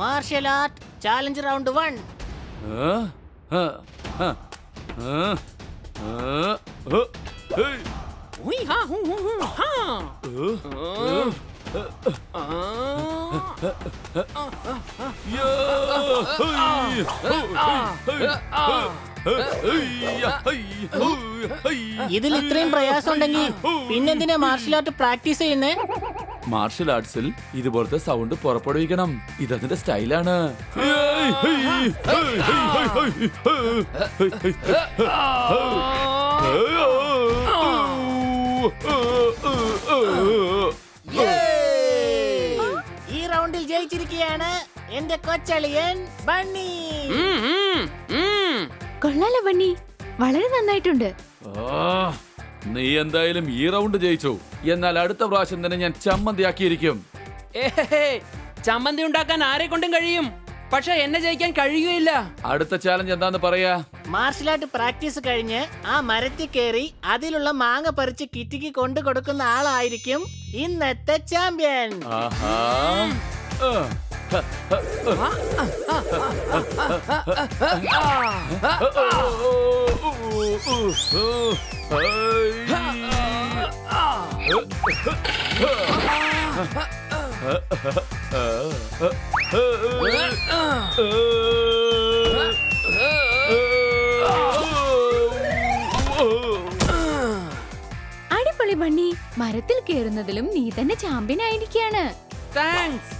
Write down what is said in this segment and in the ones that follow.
Marshal art challenge round 1. ഇതിൽ ഇത്രയും പ്രയാസം ഉണ്ടെങ്കിൽ പിന്നെന്തിനാ മാർഷൽ ആർട്ട് പ്രാക്ടീസ് ചെയ്യുന്നേ? മാർഷൽ ആർട്സിൽ ഇതുപോലത്തെ സൗണ്ട് പുറപ്പെടുവിക്കണം. ഇതതിന്റെ സ്റ്റൈലാണ്. ഈ റൗണ്ടിൽ ജയിച്ചിരിക്കുകയാണ് എന്റെ കൊച്ചളിയൻ ബണ്ണി. കൊള്ളാലോ ബണ്ണി, വളരെ നന്നായിട്ടുണ്ട്. നീ എന്തായാലും ഈ റൗണ്ട് ജയിച്ചു. എന്നാൽ അടുത്ത പ്രാവശ്യം തന്നെ ഞാൻ ചമ്മന്തിയാക്കിയിരിക്കും. ചമ്മന്തി ഉണ്ടാക്കാൻ ആരെ കൊണ്ടും കഴിയും, പക്ഷെ എന്നെ ജയിക്കാൻ കഴിയുകയില്ല. അടുത്ത ചാലഞ്ച് എന്താന്ന് പറയാ? മാർഷൽ ആർട്ട് പ്രാക്ടീസ് കഴിഞ്ഞ് ആ മരത്തിൽ കയറി അതിലുള്ള മാങ്ങ പറിച്ച് കിറ്റിക്ക് കൊണ്ടു കൊടുക്കുന്ന ആളായിരിക്കും ഇന്നത്തെ ചാമ്പ്യൻ. അടിപൊളി ബണ്ണി, മരത്തിൽ കയറുന്നതിലും നീ തന്നെ ചാമ്പ്യൻ ആയിരിക്കാണ്. താങ്ക്സ്.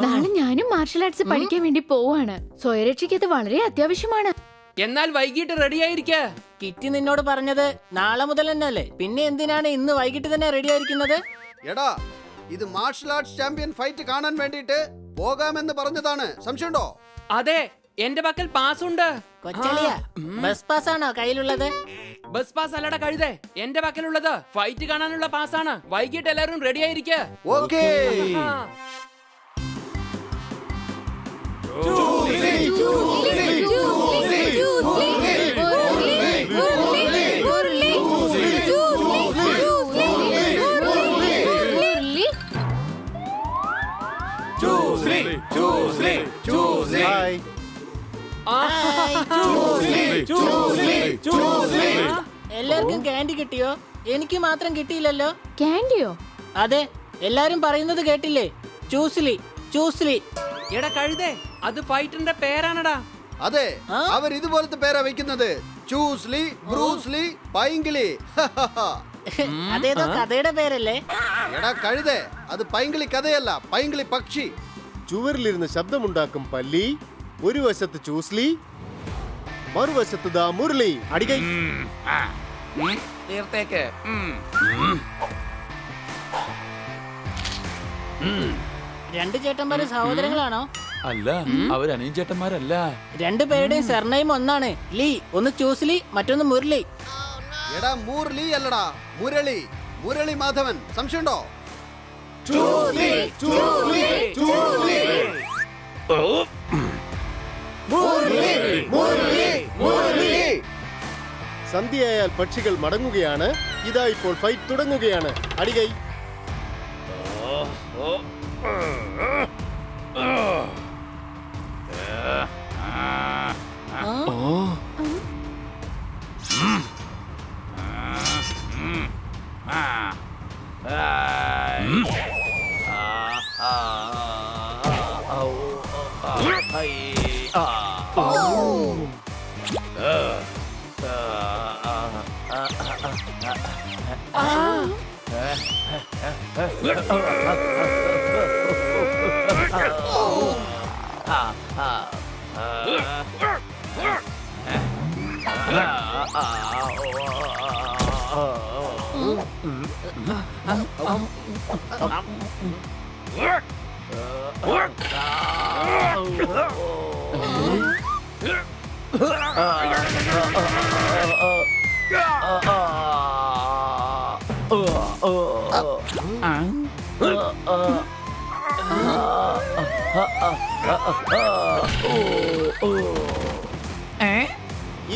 നാളെ ഞാനും മാർഷൽ ആർട്സ് പഠിക്കാൻ വേണ്ടി പോവാണ്. സ്വയരക്ഷയ്ക്ക് അത് വളരെ അത്യാവശ്യമാണ്. എന്നാൽ വൈകിട്ട് റെഡി ആയിരിക്ക. കിറ്റി നിന്നോട് പറഞ്ഞത് നാളെ മുതൽ തന്നെയല്ലേ, പിന്നെ എന്തിനാണ് ഇന്ന് വൈകിട്ട് തന്നെ റെഡി ആയിരിക്കുന്നത്? എടാ, ഇത് മാർഷൽ ആർട്സ് ചാമ്പ്യൻ ഫൈറ്റ് കാണാൻ വേണ്ടിട്ട് പോകാമെന്ന് പറഞ്ഞതാണ്. സംശയമുണ്ടോ? അതെ, എന്റെ പക്കൽ പാസ് ഉണ്ട്. കൊച്ചളിയ, ബസ് പാസ് ആണോ കയ്യിലുള്ളത്? ബസ് പാസ് അല്ലട കഴുതേ, എന്റെ പക്കലുള്ളത് ഫൈറ്റ് കാണാനുള്ള പാസ്സാണ്. വൈകിട്ട് എല്ലാവരും റെഡി ആയിരിക്ക. ഓക്കേ. എല്ലാവർക്കും ക്യാൻഡി കിട്ടിയോ? എനിക്ക് മാത്രം കിട്ടിയില്ലല്ലോ. ക്യാൻഡിയോ? അതെ, എല്ലാരും പറയുന്നത് കേട്ടില്ലേ? ചൂസ്ലി ചൂസ്ലി. എടാ കഴുതേ, അത് ഫൈറ്ററിന്റെ പേരാണടാ. അതെ, അവർ ഇതുപോലത്തെ പേരാ വെക്കുന്നത്. ചൂസ്ലി, ബ്രൂസ്ലി, പൈങ്കിളി. അതേതോ കഥയുടെ പേരല്ലേ? എടാ കഴുതേ, അത് പൈങ്കിളി കഥയല്ല, പൈങ്കിളി പക്ഷി. ചുവരിലിരുന്ന് ശബ്ദമുണ്ടാക്കും പല്ലി, ഒരു വശത്ത് ചൂസ്ലി, മറുവശത്ത് ദാ മുരളി. അടികൈ. തീർത്തേക്ക്. രണ്ട് ചേട്ടന്മാര് സഹോദരങ്ങളാണോ? അല്ല, അവർ അനിയൻ ചേട്ടന്മാരല്ല. രണ്ടുപേരുടെയും സർനെയിം ഒന്നാണ്, ലീ. ഒന്ന് ചൂസ്ലി, മറ്റൊന്ന് മുരളി. എടാ മുരളി അല്ലടാ, മുരളി. മുരളി മാധവൻ. സംശയമുണ്ടോ? സന്ധ്യയായാൽ പക്ഷികൾ മടങ്ങുകയാണ്. ഇതാ ഇപ്പോൾ ഫൈറ്റ് തുടങ്ങുകയാണ്. അടികൈ.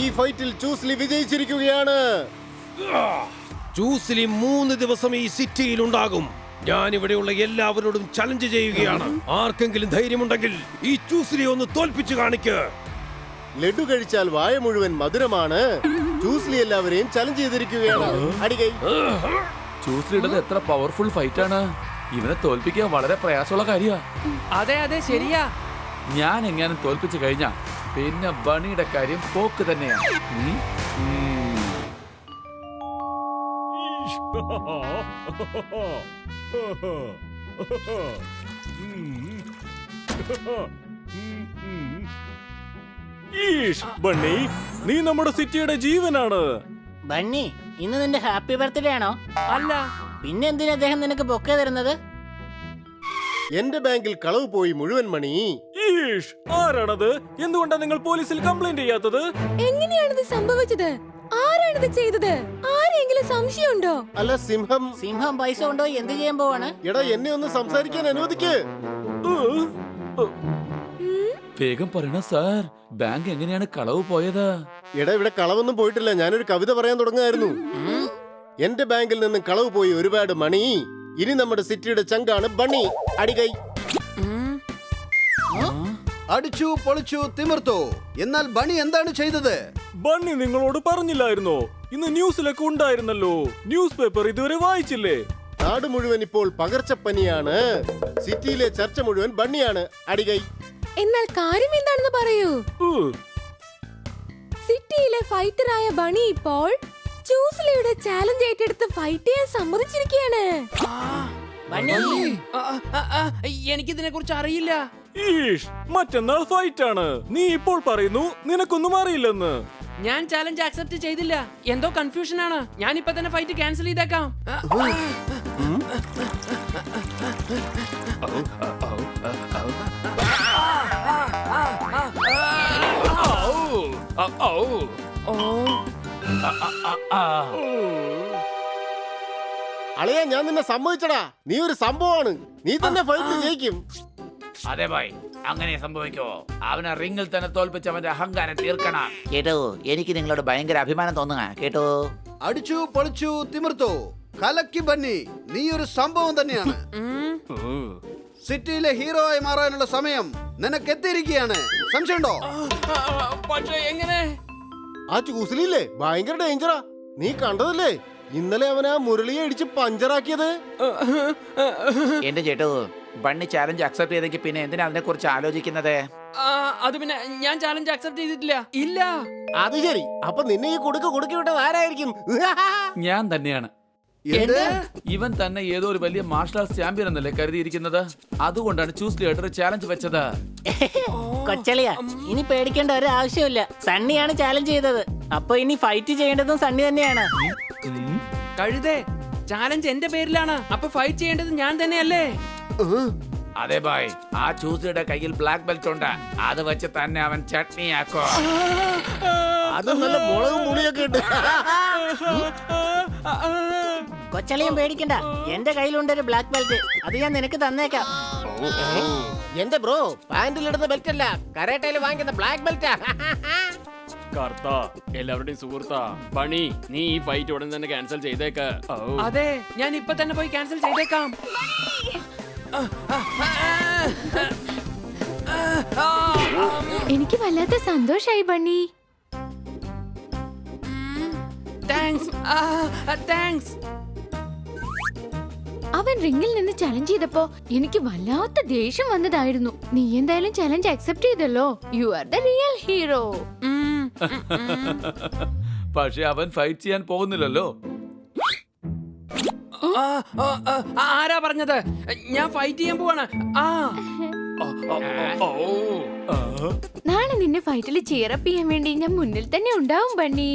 ഈ ഫൈറ്റിൽ ചൂസ്ലി വിജയിച്ചിരിക്കുകയാണ്. ചൂസ്ലി 3 ദിവസം ഈ സിറ്റിയിൽ ഉണ്ടാകും. ഞാൻ ഇവിടെയുള്ള എല്ലാവരോടും ചലഞ്ച് ചെയ്യുകയാണ്. ആർക്കെങ്കിലും ധൈര്യമുണ്ടെങ്കിൽ ഈ ചൂസ്ലി ഒന്ന് തോൽപ്പിച്ചു കാണിക്ക്. ലഡു കഴിച്ചാൽ വായ മുഴുവൻ മധുരമാണ്. ചൂസ്ലി എല്ലാവരെയും ചലഞ്ച് ചെയ്തിരിക്കുകയാണ്. അടികൈ. ചൂസ്ലിയുടേത് എത്ര പവർഫുൾ ഫൈറ്റ് ആണ്. ഇവനെ തോൽപ്പിക്കാൻ വളരെ പ്രയാസമുള്ള കാര്യാ. അതെ അതെ ശരിയാ. ഞാൻ എങ്ങാനും തോൽപ്പിച്ചു കഴിഞ്ഞാ പിന്നെ ബണിയുടെ കാര്യം പോക്ക് തന്നെയാ. ബണ്ണി, നീ നമ്മുടെ സിറ്റിയുടെ ജീവനാണ്. ബണ്ണി, ഇന്ന് നിന്റെ ഹാപ്പി ബർത്ത്ഡേ ആണോ? അല്ല. പിന്നെ എന്തിനാ അദ്ദേഹം നിനക്ക് ബൊക്കെ തരുന്നത്? എന്റെ ബാങ്കിൽ കളവ് പോയി മുഴുവൻ മണി. ഈഷ്, ആരാണത്? എന്തുകൊണ്ടാ നിങ്ങൾ പോലീസിൽ കംപ്ലൈന്റ് ചെയ്യാത്തത്? എങ്ങനെയാണിത് സംഭവിച്ചത്? ആരാണിത് ചെയ്തത്? ആരെങ്കിലും സംശയമുണ്ടോ? അല്ല സിംഹം. സിംഹം പൈസ കൊണ്ടോ എന്ത് ചെയ്യാൻ പോവാണ്? എടാ, എന്നെ ഒന്ന് സംസാരിക്കാൻ അനുവദിക്ക്. വേഗം പറയണ സാർ, ബാങ്ക് എങ്ങനെയാണ് കളവ് പോയത്? എടാ, ഇവിടെ കളവൊന്നും പോയിട്ടില്ല. ഞാനൊരു കവിത പറയാൻ തുടങ്ങായിരുന്നു. എന്റെ ബാങ്കിൽ നിന്നും കളവ് പോയി ഒരുപാട് മണി. ഇനി നമ്മുടെ സിറ്റിയുടെ ചങ്കാണ് ബണ്ണി. അടികൈ. അടിച്ചു പൊളിച്ചു തിമിർത്തു. എന്നാൽ ബണി എന്താണ് ചെയ്തത്? ബണ്ണി നിങ്ങളോട് പറഞ്ഞില്ലായിരുന്നോ? ഇന്ന് ന്യൂസിലൊക്കെ ഉണ്ടായിരുന്നല്ലോ. ന്യൂസ് പേപ്പർ ഇതുവരെ വായിച്ചില്ലേ? നാട് മുഴുവൻ ഇപ്പോൾ പകർച്ചപ്പനിയാണ്. സിറ്റിയിലെ ചർച്ച മുഴുവൻ ബണ്ണിയാണ്. അടികൈ. എന്നാൽ കാര്യം എന്താണെന്ന് പറയൂ. സിറ്റിയിലെ ഫൈറ്ററായ ബണി ഇപ്പോൾ ചൂസ്ലിയുടെ ചാലഞ്ച് ഏറ്റെടുത്ത് ഫൈറ്റ് ചെയ്യാൻ സമ്മതിച്ചിരിക്കുകയാണ്. എനിക്കിതിനെ കുറിച്ച് അറിയില്ല. ഈഷ്, മറ്റന്നാൾ ഫൈറ്റ് ആണ്. നീ ഇപ്പോൾ പറയുന്നു നിനക്കൊന്നും അറിയില്ലെന്ന്. ഞാൻ ചാലഞ്ച് ആക്സെപ്റ്റ് ചെയ്തില്ല. എന്തോ കൺഫ്യൂഷൻ ആണ്. ഞാൻ ഇപ്പൊ തന്നെ ഫൈറ്റ് ക്യാൻസൽ ചെയ്തേക്കാം. അളിയാ, ഞാൻ നിന്നെ സമ്മതിച്ചടാ. നീ ഒരു സംഭവമാണ്. നീ തന്നെ ഫൈറ്റ് ജയിക്കും. അതെ ഭായ്, അങ്ങനെ സംഭവിക്കോ? അവനെ റിംഗിൽ തന്നെ തോൽപ്പിച്ച് അവന്റെ അഹങ്കാരം തീർക്കണം. കേട്ടോ, എനിക്ക് നിങ്ങളോട് ഭയങ്കര അഭിമാനം തോന്നുക കേട്ടോ. അടിച്ചു പൊളിച്ചു തിമിർത്തു. കലക്കി ബണ്ണി, നീ ഒരു സംഭവം തന്നെയാണ്. സിറ്റിയിലെ ഹീറോ ആയി മാറാനുള്ള സമയം നിനക്ക് എത്തിയിരിക്കുകയാണ്. സംശയമുണ്ടോ? പക്ഷേ എങ്ങനെ? ആ ചൂസ്ലിയില്ലേ, ഭയങ്കര ഡേഞ്ചറാ. നീ കണ്ടതല്ലേ ഇന്നലെ അവൻ ആ മുരളിയെ ഇടിച്ച് പഞ്ചറാക്കിയത്? എന്റെ ചേട്ടോ, ബണ്ണി ചാലഞ്ച് അക്സെപ്റ്റ് ചെയ്തെങ്കിൽ പിന്നെ എന്തിനാ അതിനെ കുറിച്ച് ആലോചിക്കുന്നത്? അത് പിന്നെ ഞാൻ ചാലഞ്ച് അക്സെപ്റ്റ് ചെയ്തിട്ടില്ല. ഇല്ല. അത് ശരി. അപ്പൊ നിന്നെ ഈ കൊടുക്കി വിട്ടത് ആരായിരിക്കും? ഞാൻ തന്നെയാണ്. ഇവൻ തന്നെ ഏതോ ഒരു വലിയ മാർഷൽ ആർട്സ് ചാമ്പ്യൻ എന്നല്ലേ കരുതിയിരിക്കുന്നത്. അതുകൊണ്ടാണ് ചൂസ്ലി ആയിട്ട് ഒരു ചാലഞ്ച് വെച്ചത്. കൊച്ചളിയാ, ഇനി പേടിക്കേണ്ട ഒരു ആവശ്യമില്ല. സണ്ണിയാണ് ചാലഞ്ച് ചെയ്തത്. അപ്പൊ ഇനി ഫൈറ്റ് ചെയ്യേണ്ടതും സണ്ണി തന്നെയാണ്. കഴുതേ, ചാലഞ്ച് എന്റെ പേരിലാണ്. അപ്പൊ ഫൈറ്റ് ചെയ്യേണ്ടത് ഞാൻ തന്നെയല്ലേ? അതെ ബായ്, ആ ചൂസ്ലിയുടെ കയ്യിൽ ബ്ലാക്ക് ബെൽറ്റ് ഉണ്ട്. അത് വെച്ച് തന്നെ അവൻ ചട്നിയാക്കോ. അത് നല്ല മുളകും പുളിയൊക്കെ ഉണ്ട്. കൊച്ചളിയും പേടിക്കണ്ട, എന്റെ കയ്യിലുണ്ടൊരു ബ്ലാക്ക് ബെൽറ്റ്. അത് ഞാൻ നിനക്ക് തന്നേക്കാം. എന്റെ ബ്രോ, പാന്റിലിടുന്ന ബെൽറ്റ് അല്ല, കരാട്ടയിൽ വാങ്ങിക്കുന്ന ബ്ലാക്ക് ബെൽറ്റാ. കർത്ത, എല്ലാവരുടെയും സുഹൃത്താ ബണി, നീ ഈ ഫൈറ്റ് ഉടൻ തന്നെ ക്യാൻസൽ ചെയ്തേക്ക്. അതെ, ഞാൻ ഇപ്പൊ തന്നെ പോയി ക്യാൻസൽ ചെയ്തേക്കാം. എനിക്ക് വല്ലാത്ത സന്തോഷായി ബണ്ണി. താങ്ക്സ്. അവൻ റിംഗിൽ നിന്ന് ചലഞ്ച് ചെയ്തപ്പോ എനിക്ക് വല്ലാത്ത ദേഷ്യം വന്നതായിരുന്നു. നീ എന്തായാലും ചലഞ്ച് അക്സെപ്റ്റ് ചെയ്തല്ലോ. You are the real hero. പക്ഷെ അവൻ ഫൈറ്റ് ചെയ്യാൻ പോകുന്നില്ലല്ലോ. ആരാ പറഞ്ഞത്? ഞാൻ ഫൈറ്റ് ചെയ്യാൻ പോവാണ്. നാളെ നിന്നെ ഫൈറ്റിൽ ചിയറപ്പ് ചെയ്യാൻ വേണ്ടി ഞാൻ മുന്നിൽ തന്നെ ഉണ്ടാവും ബണ്ണി.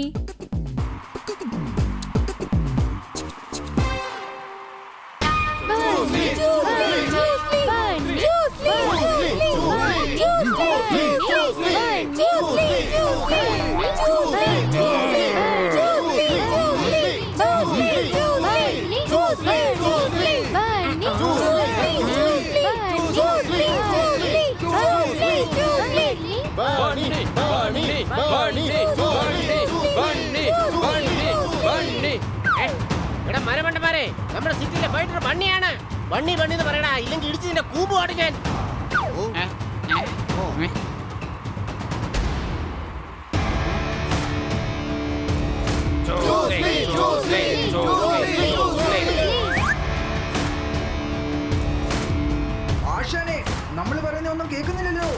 എടാ മരമണ്ടന്മാരെ, നമ്മുടെ സിറ്റിയിലെ ഫൈറ്റർ ബണ്ണിയാണ്. ബണ്ണി ബണ്ണി എന്ന് പറയടാ, ഇല്ലെങ്കിൽ ഇടിച്ചതിന്റെ കൂമ്പ് പാടും ഞാൻ. ആശാനെ, നമ്മൾ പറയുന്ന ഒന്നും കേൾക്കുന്നില്ലല്ലോ.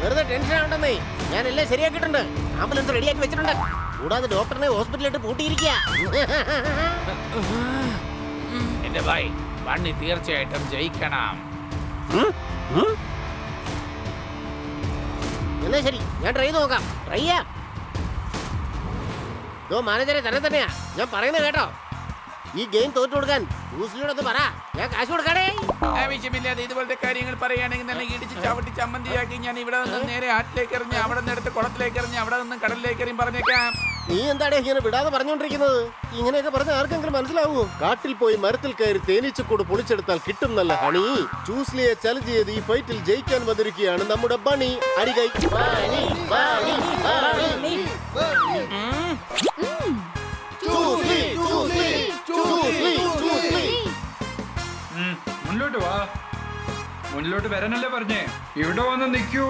വെറുതെ ടെൻഷൻ ആവണ്ടെന്നേ, ഞാൻ എല്ലാം ശരിയാക്കിയിട്ടുണ്ട്. ആംബുലൻസ് റെഡിയാക്കി വെച്ചിട്ടുണ്ട്. കൂടാതെ ഡോക്ടറിനെ ഹോസ്പിറ്റലിലിട്ട് പൂട്ടിയിരിക്കുക. എന്റെ ഭായ്, ബണ്ണി തീർച്ചയായിട്ടും ജയിക്കണം. എന്നാ ശരി, ഞാൻ ട്രൈ ചെയ്ത് നോക്കാം. ട്രൈ ചെയ്യാം. മാനേജരെ തന്നെ തന്നെയാ ഞാൻ പറയുന്നത് കേട്ടോ. ഈ ഗെയിം തോറ്റു കൊടുക്കാൻ ബ്രൂസ്ലിയോടൊന്ന് പറ, ഞാൻ കാശ് കൊടുക്കാടേ. ആവശ്യമില്ലാതെ ഇതുപോലത്തെ കാര്യങ്ങൾ പറയുകയാണെങ്കിൽ തന്നെ ഇടിച്ച് ചവിട്ടി ചമ്മന്തിയാക്കി ഞാൻ ഇവിടെ നിന്ന് നേരെ ആറ്റിലേക്ക് എറിഞ്ഞ് അവിടെ നിന്ന് എടുത്ത് കുളത്തിലേക്ക് എറിഞ്ഞ് അവിടെ നിന്ന് കടലിലേക്ക് എറിയും പറഞ്ഞേക്കാം. നീ എന്താടേ ഇങ്ങനെ വിടാതെ പറഞ്ഞോണ്ടിരിക്കുന്നത്? ഇങ്ങനെയൊക്കെ പറഞ്ഞ ആർക്കെങ്കിലും മനസ്സിലാവൂ? കാട്ടിൽ പോയി മരത്തിൽ കയറി തേനീച്ചക്കൂട് പൊളിച്ചെടുത്താൽ കിട്ടും നല്ല ഹണി. ചൂസ്ലിയെ ചലഞ്ച് ചെയ്ത് ഈ ഫൈറ്റിൽ ജയിക്കാൻ വന്നിരിക്കുകയാണ് നമ്മുടെ ബണി. അടികൈ. മുന്നോട്ട് വാ. മുന്നിലോട്ട് വരാനല്ലേ പറഞ്ഞേ? ഇവിടെ വന്ന് നിൽക്കൂ.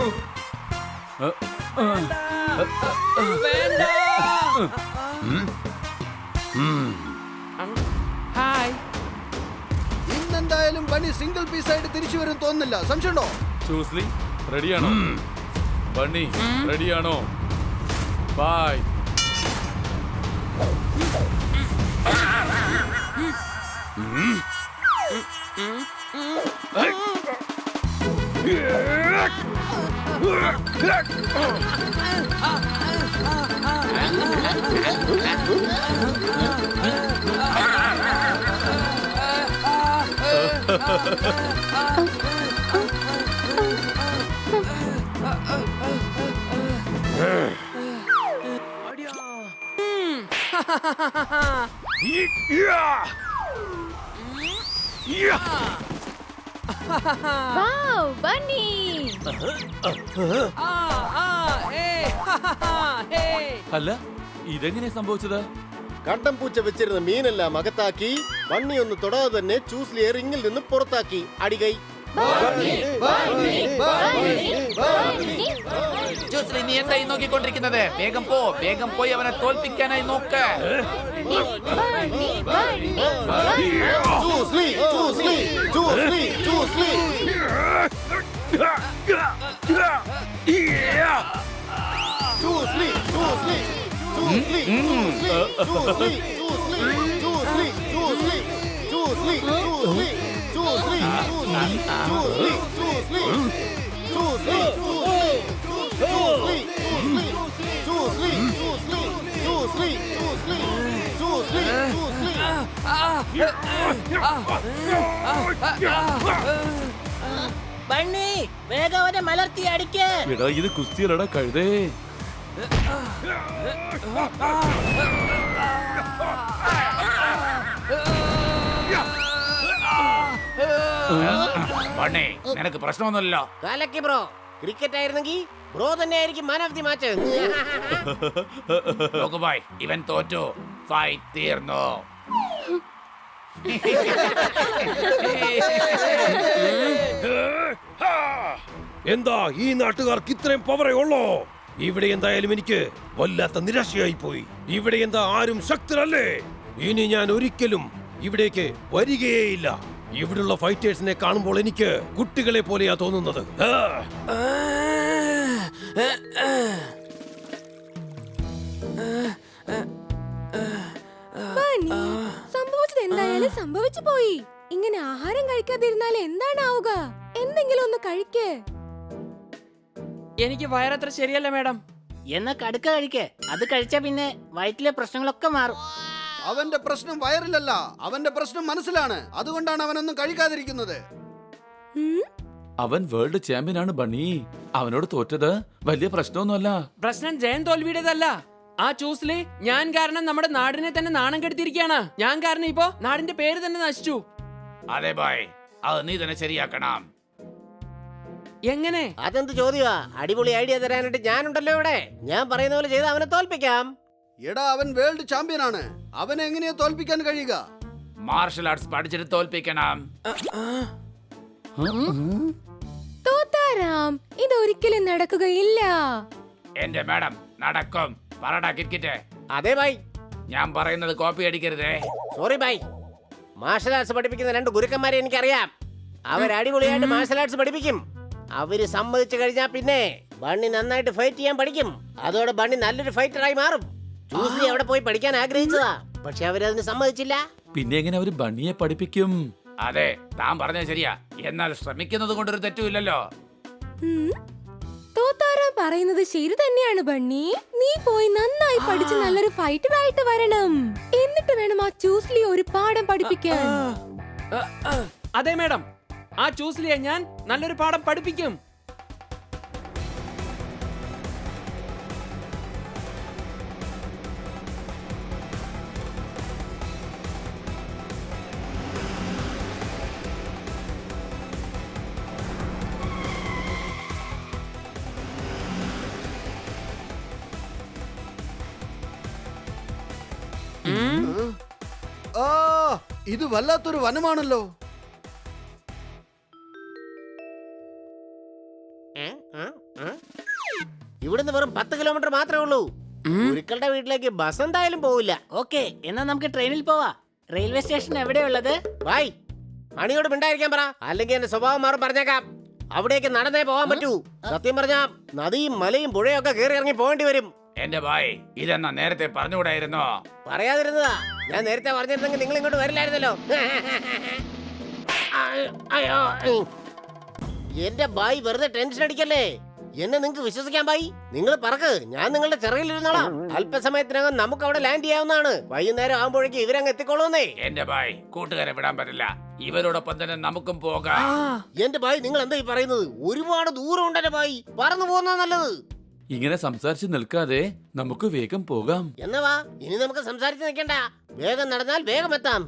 ഹായ്. ഇന്നെന്തായാലും ബണ്ണി സിംഗിൾ പീസ് ആയിട്ട് തിരിച്ചു വരും തോന്നുന്നില്ല. സംശയമുണ്ടോ? ചൂസ്ലി റെഡിയാണോ? ബണ്ണി റെഡിയാണോ? ബൈ. Wow, Bunny! അല്ല, ഇതെങ്ങനെ സംഭവിച്ചത്? കണ്ടം പൂച്ച വെച്ചിരുന്ന മീനെല്ലാം അകത്താക്കി ബണ്ണി ഒന്ന് തൊടാതെ തന്നെ ചൂസ്ലിയെ റിങ്ങിൽ നിന്ന് പുറത്താക്കി. അടികൈ. ജോസ്ലി, നീ എന്തായി നോക്കിക്കൊണ്ടിരിക്കുന്നത്? വേഗം പോ, വേഗം പോയി അവനെ തോൽപ്പിക്കാനായി നോക്ക്. ചൂസ്ലി, ചൂസ്ലി, ചൂസ്ലി, ചൂസ്ലി. ചൂസ്ലി, ചൂസ്ലി, ചൂസ്ലി, ചൂസ്ലി, ചൂസ്ലി, ചൂസ്ലി, ചൂസ്ലി, ചൂസ്ലി, ചൂസ്ലി, ചൂസ്ലി, ചൂസ്ലി, ചൂസ്ലി, ചൂസ്ലി, ചൂസ്ലി, ചൂസ്ലി, ബണ്ണി വേഗം അവനെ മലർത്തി അടിക്ക്. എടാ, ഇത് കുസ്തിയല്ലടാ കഴുതേ. ബണ്ണി, നിനക്ക് പ്രശ്നമൊന്നുമില്ലല്ലോ. കാലക്കി ബ്രോ, ക്രിക്കറ്റ് ആയിരുന്നെങ്കിൽ ബ്രോ തന്നെ ആയിരിക്കും മാൻ ഓഫ് ദി മാച്ച്. നോക്കുബായ്, ഇവൻ തോറ്റു. ഫൈറ്റ് തീർന്നു. എന്താ ഈ നാട്ടുകാർക്ക് ഇത്രയും പവറേ ഉള്ളോ? ഇവിടെ എന്തായാലും എനിക്ക് വല്ലാത്ത നിരാശയായി പോയി. ഇവിടെ എന്താ ആരും ശക്തരല്ലേ? ഇനി ഞാൻ ഒരിക്കലും ഇവിടേക്ക് വരികയേയില്ല. ഇവിടുള്ള ഫൈറ്റേഴ്സിനെ കാണുമ്പോൾ എനിക്ക് കുട്ടികളെ പോലെയാ തോന്നുന്നത്. സംഭവിച്ചത് എന്തായാലും സംഭവിച്ചു പോയി. ഇങ്ങനെ ആഹാരം കഴിക്കാതിരുന്നാൽ എന്താണാവുക? എന്തെങ്കിലും ഒന്ന് കഴിക്കേ. എനിക്ക് വയറത്ര ശരിയല്ല മാഡം. എന്നാ കടുക്ക കഴിക്കേ. അത് കഴിച്ചാ പിന്നെ വയറ്റിലെ പ്രശ്നങ്ങളൊക്കെ മാറും. അവന്റെ പ്രശ്നം വയറിലല്ല, അവന്റെ പ്രശ്നം മനസ്സിലാണ്. അതുകൊണ്ടാണ് അവനൊന്നും കഴിക്കാതിരിക്കുന്നത്. അവൻ വേൾഡ് ചാമ്പ്യൻ ആണ് ബണ്ണി. അവനോട് തോറ്റത് വലിയ പ്രശ്നമൊന്നുമല്ല. പ്രശ്നം ജയൻ തോൽവിയുടേതല്ല. ആ ചൂസ്ലി ഞാൻ കാരണം നമ്മുടെ നാടിനെ തന്നെ നാണം കെടുത്തിരിക്കുകയാണ്. ഞാൻ കാരണം ഇപ്പോ നാടിന്റെ പേര് തന്നെ നശിച്ചു. അതെ ബായ്, അത് നീ തന്നെ ശരിയാക്കണം. എങ്ങനെ? അതെന്ത് ചോദ്യമാ? അടിപൊളി ഐഡിയ തരാനായിട്ട് ഞാനുണ്ടല്ലോ ഇവിടെ. ഞാൻ പറയുന്ന പോലെ ചെയ്ത് അവനെ തോൽപ്പിക്കാം. എടാ, അവൻ വേൾഡ് ചാമ്പ്യൻ ആണ്. അവനെ എങ്ങനെയാ തോൽപ്പിക്കാൻ കഴിയുക? മാർഷൽ ആർട്സ് പഠിച്ചിട്ട് തോൽപ്പിക്കണം. തോത്താറാം, ഇതൊരിക്കലും നടക്കുകയില്ല. എന്റെ മാഡം നടക്കും. പറടാ കിറ്റ്. അതെ ബൈ. ഞാൻ പറയുന്നത് കോപ്പി അടിക്കരുതേ. Sorry bye. മാർഷൽ ആർട്സ് പഠിപ്പിക്കുന്ന 2 ഗുരുക്കന്മാരെ എനിക്കറിയാം. അവർ അടിപൊളിയായിട്ട് മാർഷൽ ആർട്സ് പഠിപ്പിക്കും. അവര് സമ്മതിച്ചു കഴിഞ്ഞാൽ പിന്നെ ബണ്ണി നന്നായിട്ട് ഫൈറ്റ് ചെയ്യാൻ പഠിക്കും. അതോടെ ബണ്ണി നല്ലൊരു ഫൈറ്ററായി മാറും. ചൂസ്ലി അവിടെ പോയി പഠിക്കാൻ ആഗ്രഹിച്ചതാ, പക്ഷെ അവരതിന് സമ്മതിച്ചില്ല. പിന്നെ എങ്ങനെ അവര് ബണ്ണിയെ പഠിപ്പിക്കും? അതെ, താൻ പറഞ്ഞത് ശരിയാ. എന്നാൽ ശ്രമിക്കുന്നത് കൊണ്ടൊരു തെറ്റുമില്ലല്ലോ. തോത്താറാം പറയുന്നത് ശരി തന്നെയാണ് ബണ്ണി. നീ പോയി നന്നായി പഠിച്ച് നല്ലൊരു ഫൈറ്റർ ആയിട്ട് വരണം. എന്നിട്ട് വേണം ആ ചൂസ്ലി ഒരു പാഠം പഠിപ്പിക്കാൻ. അതെ മാഡം, ആ ചൂസ്ലിയെ ഞാൻ നല്ലൊരു പാഠം പഠിപ്പിക്കും. ആ, ഇത് വല്ലാത്തൊരു വനമാണല്ലോ. ഇവിടുന്ന് വെറും 10 കിലോമീറ്റർ മാത്രമേ ഉള്ളൂ. ഗുരുക്കളുടെ വീട്ടിലേക്ക് ബസ് എന്തായാലും പോവില്ല. ഓക്കെ, എന്നാ നമുക്ക് ട്രെയിനിൽ പോവാ. റെയിൽവേ സ്റ്റേഷൻ എവിടെയുള്ളത്? ബൈ. അണിയോട് മിണ്ടായിരിക്കാൻ പറ, അല്ലെങ്കിൽ എന്റെ സ്വഭാവം മാറും പറഞ്ഞേക്കാം. അവിടേക്ക് നടന്നേ പോകാൻ പറ്റൂ. സത്യം പറഞ്ഞാ നദിയും മലയും പുഴയും ഒക്കെ കയറി ഇറങ്ങി പോകേണ്ടി വരും. എന്റെ ഭായ്, ഇതെന്നാ നേരത്തെ പറഞ്ഞുകൂടായിരുന്നോ? പറയാതിരുന്നതാ. ഞാൻ നേരത്തെ പറഞ്ഞിരുന്നെങ്കിൽ നിങ്ങൾ ഇങ്ങോട്ട് വരില്ലായിരുന്നല്ലോ. അയ്യോ, എന്റെ ബായ് വെറുതെ ടെൻഷൻ അടിക്കല്ലേ. എന്നെ നിങ്ങൾക്ക് വിശ്വസിക്കാൻ ബായി. നിങ്ങൾ പറക്ക്, ഞാൻ നിങ്ങളുടെ ചിറകിലിരുന്നോളാം. അല്പസമയത്തിനകം നമുക്ക് അവിടെ ലാൻഡ് ചെയ്യാവുന്നതാണ്. വൈകുന്നേരം ആകുമ്പോഴേക്കും ഇവരങ്ങ് എത്തിക്കോളൂന്നേ. എന്റെ ഭായ്, കൂട്ടുകാരെ വിടാൻ പറ്റില്ല. ഇവരോടൊപ്പം തന്നെ നമുക്കും പോകാം. എന്റെ ബായ്, നിങ്ങൾ എന്താ ഈ പറയുന്നത്? ഒരുപാട് ദൂരം ഉണ്ടെന്റെ ബായ്. പറന്നു പോകുന്ന നല്ലത്. ഇങ്ങനെ സംസാരിച്ച് നിൽക്കാതെ നമുക്ക് വേഗം പോകാം. എന്നാ വാ, ഇനി നമുക്ക് സംസാരിച്ച് നിൽക്കണ്ട. വേഗം നടന്നാൽ വേഗം എത്താം.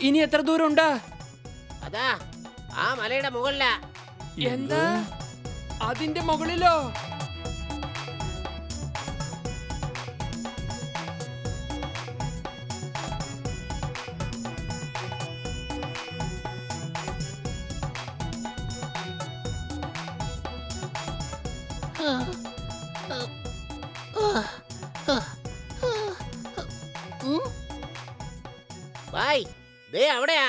ഇനി എത്ര ദൂരം ഉണ്ട്? അതാ ആ മലയുടെ മുകളിലാ. എന്താ അതിന്റെ മുകളിലോ? ബായ്, ദേ അവിടെയാ.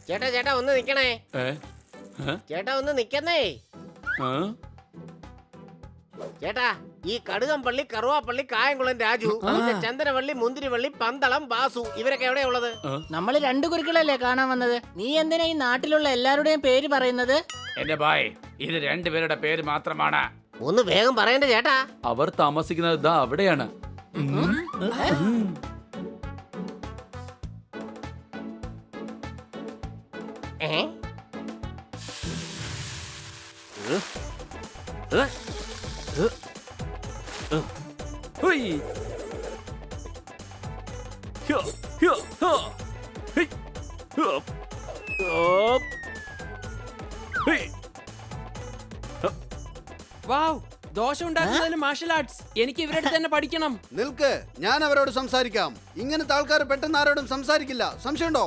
ചേട്ടാ ചേട്ടാ ഒന്ന് നിക്കണേ. ചേട്ടാ ഒന്ന് നിക്കുന്നേ. ചേട്ടാ, ഈ കടുകംപള്ളി, കറുവാപ്പള്ളി, കായംകുളം രാജു, പിന്നെ ചന്ദനവള്ളി, മുന്തിരിവള്ളി, പന്തളം, വാസു, ഇവരൊക്കെ എവിടെയാ ഉള്ളത്? നമ്മൾ 2 ഗുരുക്കളല്ലേ കാണാൻ വന്നത്. നീ എന്തിനാ ഈ നാട്ടിലുള്ള എല്ലാവരുടെയും പേര് പറയുന്നത്? എന്റെ ഭായ്, ഇത് 2 പേരുടെ പേര് മാത്രമാണ്. ഒന്ന് വേഗം പറയണ്ടേ ചേട്ടാ. അവർ താമസിക്കുന്നത് ദാ അവിടെയാണ്. വാവ്, ദോശ ഉണ്ടാക്കുന്നതിന് മാർഷൽ ആർട്സ്. എനിക്ക് ഇവരുടെ തന്നെ പഠിക്കണം. നിൽക്ക്, ഞാൻ അവരോട് സംസാരിക്കാം. ഇങ്ങനത്തെ ആൾക്കാർ പെട്ടെന്ന് ആരോടും സംസാരിക്കില്ല. സംശയമുണ്ടോ?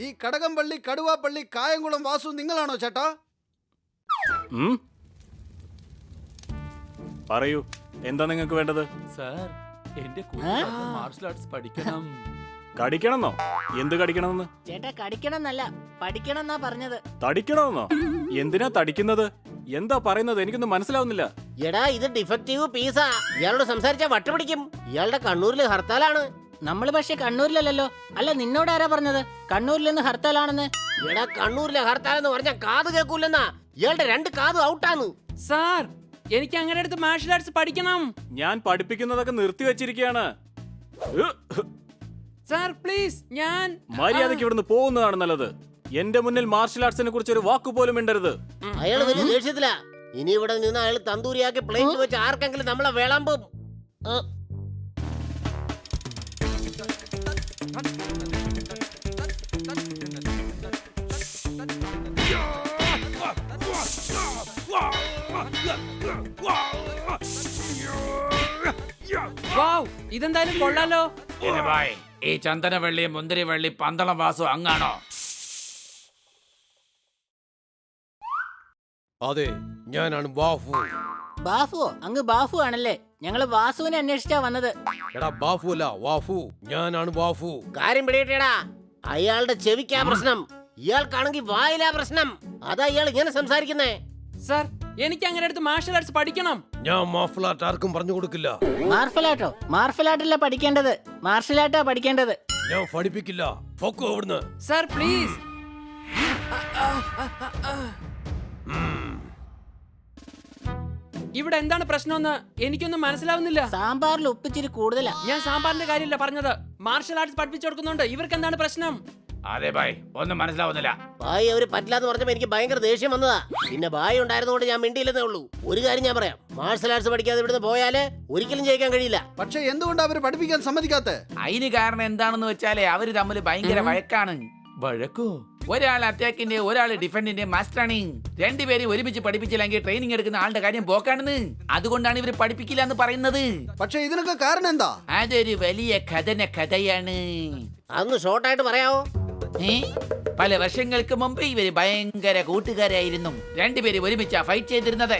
ഈ കടകംപള്ളി, കടുവാപ്പള്ളി, കായംകുളം വാസു നിങ്ങളാണോ ചേട്ടാ? പറയൂ, എന്താ നിങ്ങൾക്ക് വേണ്ടത്? സാർ, എന്റെ മാർഷൽ ആർട്സ് പഠിക്കണം. കടിക്കണമെന്നോ? എന്ത് കടിക്കണമെന്ന്? ചേട്ടാ കടിക്കണമെന്നല്ല, പഠിക്കണം എന്നാ പറഞ്ഞത്. തടിക്കണമെന്നോ? എന്തിനാ തടിക്കുന്നത്? എന്താ പറയുന്നത്? എനിക്കൊന്നും മനസ്സിലാവുന്നില്ല. എടാ, ഇത് ഡിഫക്റ്റീവ് പീസാ. ഇയാളോട് സംസാരിച്ചാ വട്ടുപിടിക്കും. ഇയാളുടെ കണ്ണൂരിൽ ഹർത്താലാണ്. നമ്മൾ പക്ഷെ കണ്ണൂരിലല്ലല്ലോ. അല്ല, നിന്നോട് ആരാ പറഞ്ഞത് കണ്ണൂരിൽ നിന്ന് ഹർത്താലാണെന്ന്? എടാ, കണ്ണൂരിലെ ഹർത്താൽ എന്ന് പറഞ്ഞാൽ കാത് കേൾക്കൂലെന്നാ. ഇയാളുടെ 2 കാതും ഔട്ടാണ്. സാർ, എനിക്ക് അങ്ങനെ അടുത്ത് മാർഷൽ ആർട്സ് പഠിക്കണം. ഞാൻ പഠിപ്പിക്കുന്നതൊക്കെ നിർത്തിവെച്ചിരിക്കുകയാണ്. സാർ പ്ലീസ്, ഞാൻ മര്യാദയ്ക്ക് ഇവിടുന്ന് പോകുന്നതാണ് നല്ലത്. എന്റെ മുന്നിൽ മാർഷൽ ആർട്സിനെ കുറിച്ച് ഒരു വാക്ക് പോലും മിണ്ടരുത്. അയാൾ വലിയ ദേഷ്യത്തില. ഇനി ഇവിടെ നിന്ന് അയാൾ തന്തൂരിയാക്കി പ്ലേറ്റ് വെച്ച് ആർക്കെങ്കിലും നമ്മളെ വിളമ്പും. വാവ്, ഇതെന്തായാലും കൊള്ളാലോ. ഈ ചന്ദനവള്ളി, മുന്തിരിവള്ളി, പന്തളം വാസു അങ്ങാണോ? അതെ, ഞാനാണ് ബാഫു. ബാഫുവോ? അങ്ങ് ബാഫു ആണല്ലേ. ഞങ്ങള് വാസുവിനെ അന്വേഷിച്ചാ വന്നത്. എടാ, ബാഫു അല്ല, വാഫു. ഞാനാണ് ബാഫു. കാര്യം പിടിയിട്ടേടാ. അയാളുടെ ചെവിക്കാ പ്രശ്നം, ഇയാൾക്കാണെങ്കിൽ വായിലാ പ്രശ്നം. അതാ ഇയാൾ ഇങ്ങനെ സംസാരിക്കുന്നേ. സാർ, എനിക്ക് അങ്ങനെ അടുത്ത് മാർഷൽ ആർട്സ് പഠിക്കണം. ഞാൻ മാർഷൽ ആർട്ട് ആർക്കും പറഞ്ഞു കൊടുക്കില്ല. മാർഫലാട്ടോ? മാർഫലാട്ടല്ല പഠിക്കേണ്ടത്, മാർഷൽ ആർട്ടാ പഠിക്കേണ്ടത്. ഞാൻ പഠിപ്പിക്കില്ല. പൊക്കോ അവിടുന്ന്. Sir please. ഇവിടെ എന്താണ് പ്രശ്നമെന്ന് എനിക്കൊന്നും മനസ്സിലാവുന്നില്ല. സാമ്പാറിൽ ഉപ്പിച്ചിരി കൂടുതലാ. ഞാൻ സാമ്പാറിന്റെ കാര്യമില്ല പറഞ്ഞത്, മാർഷൽ ആർട്സ് പഠിപ്പിച്ചു കൊടുക്കുന്നുണ്ട്. ഇവർക്ക് എന്താണ് പ്രശ്നം? അതെ ബായ്, ഒന്നും മനസ്സിലാവുന്നില്ല. ബായി അവര് പറ്റില്ലാന്ന് പറഞ്ഞപ്പോ എനിക്ക് ഭയങ്കര ദേഷ്യം വന്നതാ. പിന്നെ ബായി ഉണ്ടായിരുന്നോണ്ട് ഞാൻ മിണ്ടിയില്ലെന്നേ ഉള്ളൂ. ഒരു കാര്യം ഞാൻ പറയാം, മാർഷൽ ആർട്സ് പഠിക്കാതെ ഇവിടുന്ന് പോയാല് ഒരിക്കലും ജയിക്കാൻ കഴിയില്ല. പക്ഷെ എന്തുകൊണ്ട് അവര് പഠിപ്പിക്കാൻ സമ്മതിക്കാത്ത? അതിന് കാരണം എന്താണെന്ന് വെച്ചാലേ അവര് തമ്മിൽ ഭയങ്കര വഴക്കാണ്. വഴക്കോ? ഒരാൾ അറ്റാക്കിന്റെ, ഒരാൾ ഡിഫൻഡിന്റെ മാസ്റ്ററാണ്. രണ്ടുപേരും ഒരുമിച്ച് പഠിപ്പിച്ചില്ലെങ്കിൽ ട്രെയിനിങ് എടുക്കുന്ന ആളുടെ കാര്യം പോക്കാണെന്ന്. അതുകൊണ്ടാണ് ഇവര് പഠിപ്പിക്കില്ല എന്ന് പറയുന്നത്. പക്ഷെ ഇതിനൊക്കെ കാരണം എന്താ? അതൊരു വലിയ കഥയാണ്. അതൊന്ന് ഷോർട്ടായിട്ട് പറയാവോ? പല വർഷങ്ങൾക്ക് മുമ്പ് ഇവര് ഭയങ്കര കൂട്ടുകാരായിരുന്നു. രണ്ടുപേരും ഒരുമിച്ചാ ഫൈറ്റ് ചെയ്തിരുന്നത്.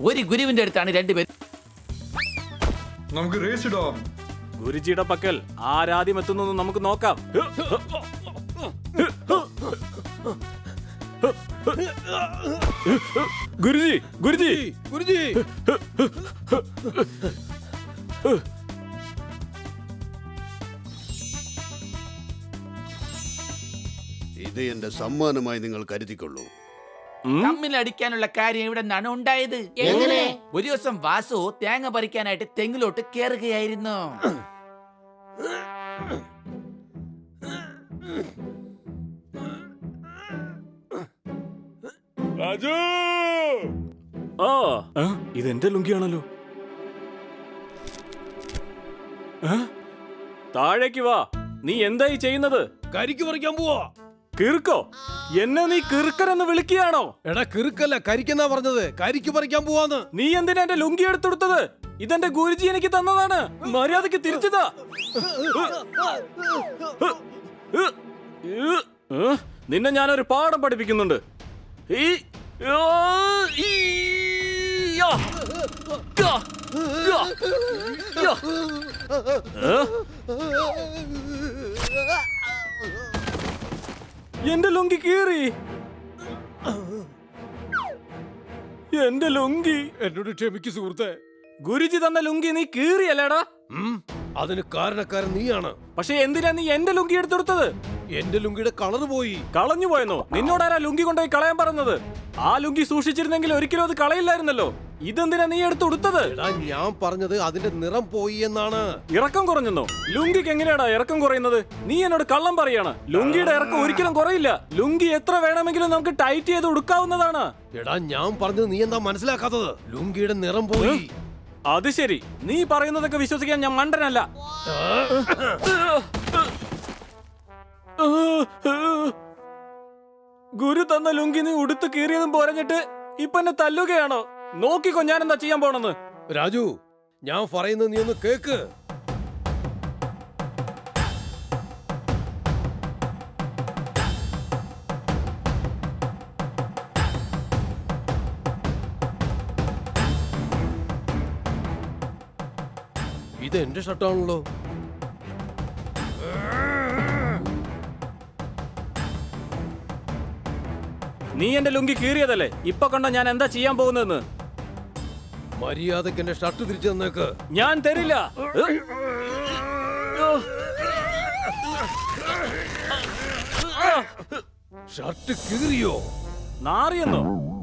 ഒരു ഗുരുവിന്റെ അടുത്താണ് രണ്ടുപേരും. നമുക്ക് റേസ് ഇടാം. ഗുരുജിയുടെ പക്കൽ ആരാദ്യം എത്തുന്നു നമുക്ക് നോക്കാം. ഗുരുജി, ഗുരുജി, ഗുരുജി. ഇത് എന്റെ സമ്മാനമായി നിങ്ങൾ കരുതിക്കൊള്ളൂ. തമ്മിൽ അടിക്കാനുള്ള കാര്യം ഇവിടെ നിന്നാണ് ഉണ്ടായത്. എങ്ങനെ? ഒരു ദിവസം വാസു തേങ്ങ പറിക്കാനായിട്ട് തെങ്ങിലോട്ട് കേറുകയായിരുന്നു. ഇതെന്റെ ലുങ്കിയാണല്ലോ. താഴേക്ക് വാ. നീ എന്തായി ചെയ്യുന്നത്? കരിക്ക് പറിക്കാൻ പോവാ. കിറുക്കോ? എന്നെ നീ കിറുക്കനെന്ന് വിളിക്കുകയാണോ? എടാ, കിറുക്കല്ല, കരിക്കെന്നാ പറഞ്ഞത്. കരിക്ക് പറിക്കാൻ പോവാന്ന്. നീ എന്തിനാ എന്റെ ലുങ്കി എടുത്തെടുത്തത്? ഇതെന്റെ ഗുരുജി എനിക്ക് തന്നതാണ്. മര്യാദക്ക് തിരിച്ചതാ. നിന്നെ ഞാനൊരു പാഠം പഠിപ്പിക്കുന്നുണ്ട്. എന്റെ ലുങ്കി കീറി. എന്റെ ലുങ്കി. എന്നോട് ക്ഷമിക്കു സുഹൃത്തെ. ഗുരുജി തന്ന ലുങ്കി നീ കീറിയല്ലേടാ? അതിന് കാരണക്കാരൻ നീയാണ്. പക്ഷെ എന്തിനാ നീ എന്റെ ലുങ്കി എടുത്തെടുത്തത്? എന്റെ ലുങ്കിയുടെ കളർ പോയി. കളഞ്ഞു പോയെന്നോ? നിന്നോടാരാ ലുങ്കി കൊണ്ടുപോയി കളയാൻ പറഞ്ഞത്? ആ ലുങ്കി സൂക്ഷിച്ചിരുന്നെങ്കിൽ ഒരിക്കലും അത് കളയില്ലായിരുന്നല്ലോ. ഇതെന്തിനാ നീ എടുത്ത് ഉടുത്തത്? എടാ ഞാൻ പറഞ്ഞത് അതിന്റെ നിറം പോയി എന്നാണ്. ഇറക്കം കുറഞ്ഞെന്നോ? ലുങ്കിക്ക് എങ്ങനെയാടാ ഇറക്കം കുറയുന്നത്? നീ എന്നോട് കള്ളം പറയാണ്. ലുങ്കിയുടെ ഇറക്കം ഒരിക്കലും കുറയില്ല. ലുങ്കി എത്ര വേണമെങ്കിലും നമുക്ക് ടൈറ്റ് ചെയ്ത് ഉടുക്കാവുന്നതാണ്. എടാ ഞാൻ പറഞ്ഞത് നീ എന്താ മനസ്സിലാക്കാത്തത്? ലുങ്കിയുടെ നിറം പോയി. അത് ശരി, നീ പറയുന്നതൊക്കെ വിശ്വസിക്കാൻ ഞാൻ മണ്ടനല്ല. ഗുരു തന്ന ലുങ്കി നീ ഉടുത്ത് കീറിയതും പോരഞ്ഞിട്ട് ഇപ്പൊ എന്നെ തല്ലുകയാണോ? നോക്കിക്കോ ഞാൻ എന്താ ചെയ്യാൻ പോണെന്ന്. രാജു, ഞാൻ പറയുന്നത് നീ ഒന്ന് കേക്ക്. ഇത് എന്റെ ഷർട്ടാണല്ലോ. നീ എന്റെ ലുങ്കി കീറിയതല്ലേ? ഇപ്പൊ കണ്ടോ ഞാൻ എന്താ ചെയ്യാൻ പോകുന്നതെന്ന്. മര്യാദക്ക് എന്റെ ഷർട്ട് തിരിച്ചു തന്നേക്ക്. ഞാൻ തരില്ല. ഷർട്ട് കീറിയോ? നാറിയെന്നോ?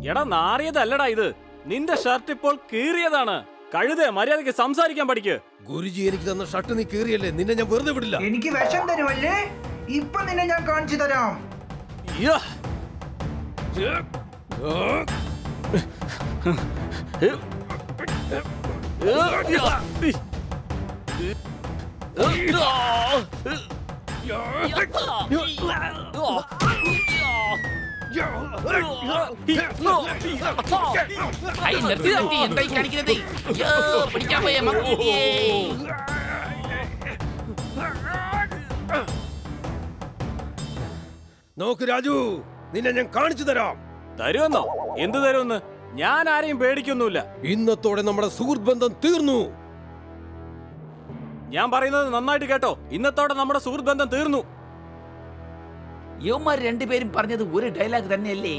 എടാ നാറിയതല്ലടാ ഇത്. നിന്റെ ഷർട്ട് ഇപ്പോൾ കീറിയതാണ്. കഴുതേ, മര്യാദയ്ക്ക് സംസാരിക്കാൻ പഠിക്ക്. ഗുരുജി എനിക്ക് തന്ന ഷർട്ട് നീ കീറിയല്ലേ, നിന്നെ ഞാൻ വെറുതെ വിടില്ല. എനിക്ക് വിഷം തരുമല്ലേ? ഇപ്പൊ നിന്നെ ഞാൻ കാണിച്ചു തരാം. എന്തായി കാണിക്കുന്നത്? പിടിക്കാൻ പോയ മക്കിയേ. നോക്ക് രാജു, നിന്നെ ഞാൻ കാണിച്ചു തരാം. തരുമെന്നോ? എന്ത് തരുമെന്ന്? ഞാൻ ആരെയും പേടിക്കൊന്നുമില്ല. ഇന്നത്തോടെ നമ്മുടെ സുഹൃത്ത് ബന്ധം തീർന്നു. ഞാൻ പറയുന്നത് നന്നായിട്ട് കേട്ടോ. ഇന്നത്തോടെ നമ്മുടെ സുഹൃത്ത് ബന്ധം തീർന്നു. യവന്മാർ രണ്ടുപേരും പറഞ്ഞത് ഒരു ഡയലോഗ് തന്നെയല്ലേ?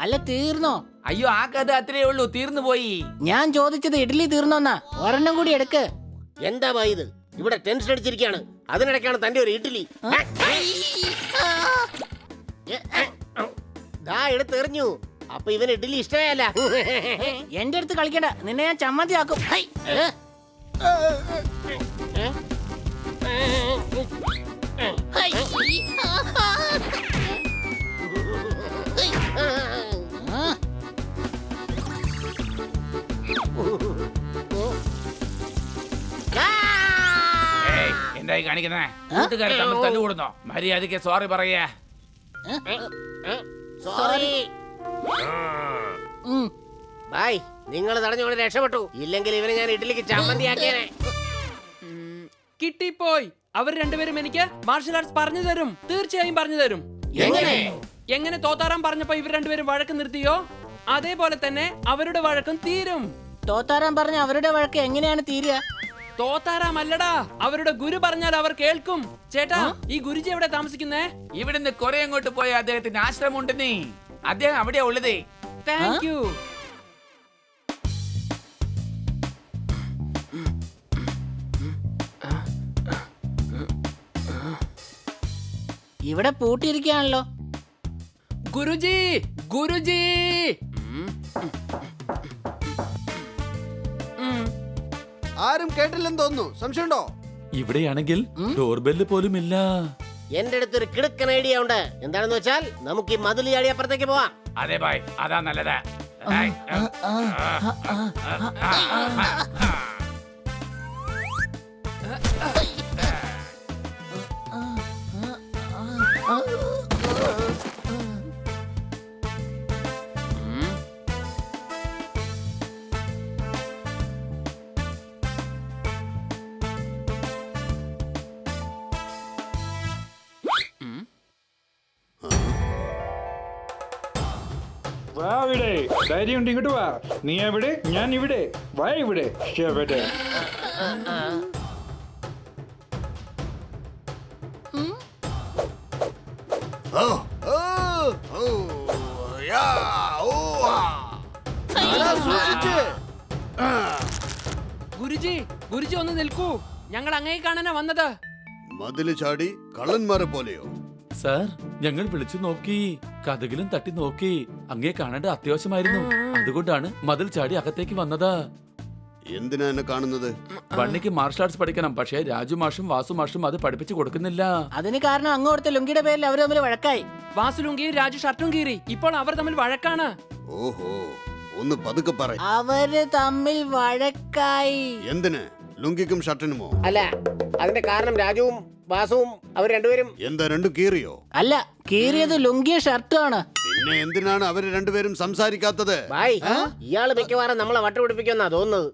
അല്ല തീർന്നോ? അയ്യോ, ആ കഥ അത്രേ ഉള്ളൂ, തീർന്നു പോയി. ഞാൻ ചോദിച്ചത് ഇഡ്ഡലി തീർന്നോന്നാ. ഒരെണ്ണം കൂടി എടുക്ക്. എന്താ ഇത്? ഇവിടെ ടെൻഷൻ അടിച്ചിരിക്കുകയാണ്, അതിനിടയ്ക്കാണ് തന്റെ ഒരു ഇഡ്ഡലി. ദാ എടുത്തെറിഞ്ഞു. അപ്പൊ ഇവന് ഇഡ്ഡലി ഇഷ്ടമല്ല. എന്റെ അടുത്ത് കളിക്കണ്ട, നിന്നെ ഞാൻ ചമ്മന്തി ആക്കും. Hi, hi. എന്തായി കാണിക്കുന്നേ? കൂട്ടുകാർ തമ്മിൽ തല്ലുകൂടുന്നോ? മര്യാദയ്ക്ക് സോറി പറയാ. Sorry bye. നിങ്ങൾ തടഞ്ഞോണ്ട് രക്ഷപ്പെട്ടു. ഇല്ലെങ്കിൽ ഇവനെ ഞാൻ ഇഡ്ഡലിക്ക് ചമ്മന്തി ആക്കിയേനെ. കിട്ടിപ്പോയി. അവർ രണ്ടുപേരും എനിക്ക് മാർഷൽ ആർട്സ് പറഞ്ഞു തരും. തീർച്ചയായും പറഞ്ഞു തരും. എങ്ങനെ തോത്താറാൻ പറഞ്ഞപ്പോ ഇവർ രണ്ടുപേരും വഴക്ക് നിർത്തിയോ, അതേപോലെ തന്നെ അവരുടെ വഴക്കും തീരും. തോത്താറാൻ പറഞ്ഞ അവരുടെ വഴക്ക് എങ്ങനെയാണ് തീരുക? തോത്താറാമല്ലടാ, അവരുടെ ഗുരു പറഞ്ഞാൽ അവർ കേൾക്കും. ചേട്ടാ, ഈ ഗുരുജി എവിടെ താമസിക്കുന്നേ? ഇവിടുന്ന് കുറെ അങ്ങോട്ട് പോയ അദ്ദേഹത്തിന് ആശ്രമം ഉണ്ടെന്നേ. അദ്ദേഹം അവിടെയാ ഉള്ളതേ. Thank you. ഇവിടെ പൂട്ടിയിരിക്കുകയാണല്ലോ. ഗുരുജി, ഗുരുജി. ആരും കേട്ടില്ലെന്ന് തോന്നുന്നു. സംശയമുണ്ടോ? ഇവിടെയാണെങ്കിൽ ഡോർബെല്ല് പോലും ഇല്ല. എന്റെ അടുത്തൊരു കിടക്കൻ ഐഡിയ ഉണ്ട്. എന്താണെന്ന് വെച്ചാൽ നമുക്ക് ഈ മതിൽ ചാടി അപ്പുറത്തേക്ക് പോവാം. അതെ ബായ്, അതാ നല്ലത്. വാ ഇവിടെ, ധൈര്യം ഉണ്ട്, ഇങ്ങോട്ട് വാ. നീ എവിടെ? ഞാൻ ഇവിടെ. വാ ഇവിടെ. എവിടെ? ഗുരുജി, ഗുരുജി ഒന്ന് നിൽക്കൂ. ഞങ്ങൾ അങ്ങേ കാണാനാ വന്നത്. മതില് ചാടി കള്ളന്മാരെ പോലെയോ? സാർ, ഞങ്ങൾ വിളിച്ചു നോക്കി. കഥകിലും തട്ടി നോക്കി. അങ്ങേ കാണേണ്ട അത്യാവശ്യമായിരുന്നു. അതുകൊണ്ടാണ് മതിൽ ചാടി അകത്തേക്ക് വന്നത്. എന്തിനാ എന്നെ കാണുന്നത്? ബണ്ണിക്ക് മാർഷൽ ആർട്സ് പഠിക്കണം. പക്ഷേ രാജു മാഷും വാസു മാഷും അത് പഠിപ്പിച്ചു കൊടുക്കുന്നില്ല. അതിന് കാരണം അങ്ങ് കൊടുത്ത ലുങ്കിയുടെ പേരിൽ അവര് തമ്മിൽ വഴക്കായി. വാസു ലുങ്കിയും രാജു ഷർട്ടും കീറി. ഇപ്പോൾ അവർ തമ്മിൽ വഴക്കാണ്. ഓഹോ, ഒന്ന് പതുക്കെ പറ. അവര് തമ്മിൽ വഴക്കായി. എന്തിന്? ലുങ്കിക്കും ഷർട്ടിനുമോ? അല്ല, അതിന്റെ കാരണം രാജുവും വാസുവും അവർ രണ്ടുപേരും. എന്താ രണ്ടും കീറിയോ? അല്ല, കീറിയത് ലുങ്കിയ ഷർട്ടാണ്. പിന്നെ എന്തിനാണ് അവര് രണ്ടുപേരും സംസാരിക്കാത്തത്? ഇയാള് മിക്കവാറും നമ്മളെ വട്ടുപിടിപ്പിക്കുന്നാ തോന്നുന്നത്.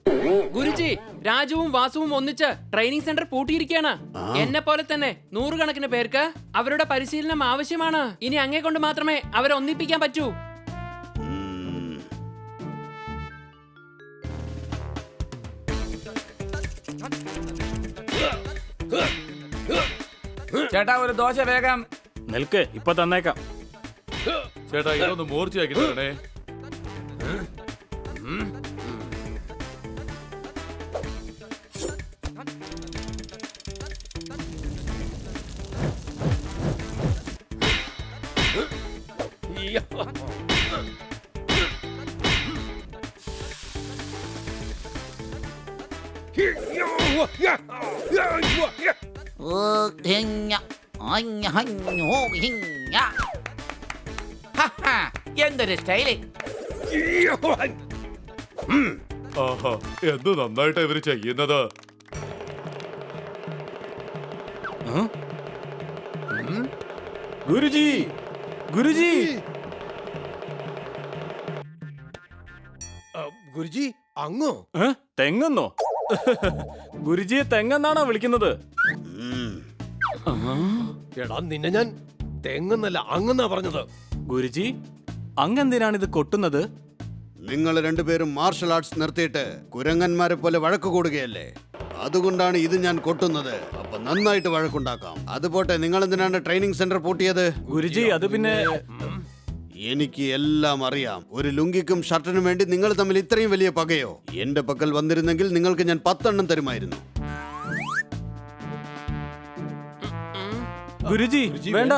ഗുരുജി, രാജുവും വാസുവും ഒന്നിച്ച് ട്രെയിനിങ് സെന്റർ പൂട്ടിയിരിക്കുകയാണ്. എന്നെ പോലെ തന്നെ 100 കണക്കിന് പേർക്ക് അവരുടെ പരിശീലനം ആവശ്യമാണ്. ഇനി അങ്ങേ കൊണ്ട് മാത്രമേ അവരെ ഒന്നിപ്പിക്കാൻ പറ്റൂ. ചേട്ടാ, ഒരു ദോശ വേഗം. നിൽക്ക്, ഇപ്പൊ തന്നേക്കാം. ചേട്ടാ, ഇതൊന്ന് മൂർച്ചയാക്കി തരണേ. എന്തൊരു സ്റ്റൈല്! ആഹാ, എന്ത് നന്നായിട്ടാ ഇവര് ചെയ്യുന്നത്. ഗുരുജി, ഗുരുജി, ഗുരുജി അങ്ങോ? തെങ്ങെന്നോ? ഗുരുജിയെ തെങ്ങെന്നാണോ വിളിക്കുന്നത്? എടാ, നിന്നെ ഞാൻ തെങ്ങെന്നല്ല അങ്ങന്നാ പറഞ്ഞത്. ഗുരുജി, അങ്ങെന്തിനാണ് ഇത് കൊട്ടുന്നത്? നിങ്ങൾ രണ്ടുപേരും മാർഷൽ ആർട്സ് നിർത്തിയിട്ട് കുരങ്ങന്മാരെ പോലെ വഴക്ക് കൂടുകയല്ലേ? അതുകൊണ്ടാണ് ഇത് ഞാൻ കൊട്ടുന്നത്. അപ്പൊ നന്നായിട്ട് വഴക്കുണ്ടാക്കാം. അതുപോട്ടെ, നിങ്ങൾ എന്തിനാണ് ട്രെയിനിങ് സെന്റർ പൂട്ടിയത്? ഗുരുജി, അത് പിന്നെ എനിക്ക് എല്ലാം അറിയാം. ഒരു ലുങ്കിക്കും ഷർട്ടിനും വേണ്ടി നിങ്ങൾ തമ്മിൽ ഇത്രയും വലിയ പകയോ? എന്റെ പക്കൽ വന്നിരുന്നെങ്കിൽ നിങ്ങൾക്ക് ഞാൻ 10 എണ്ണം തരുമായിരുന്നു. ഗുരുജി, വേണ്ട.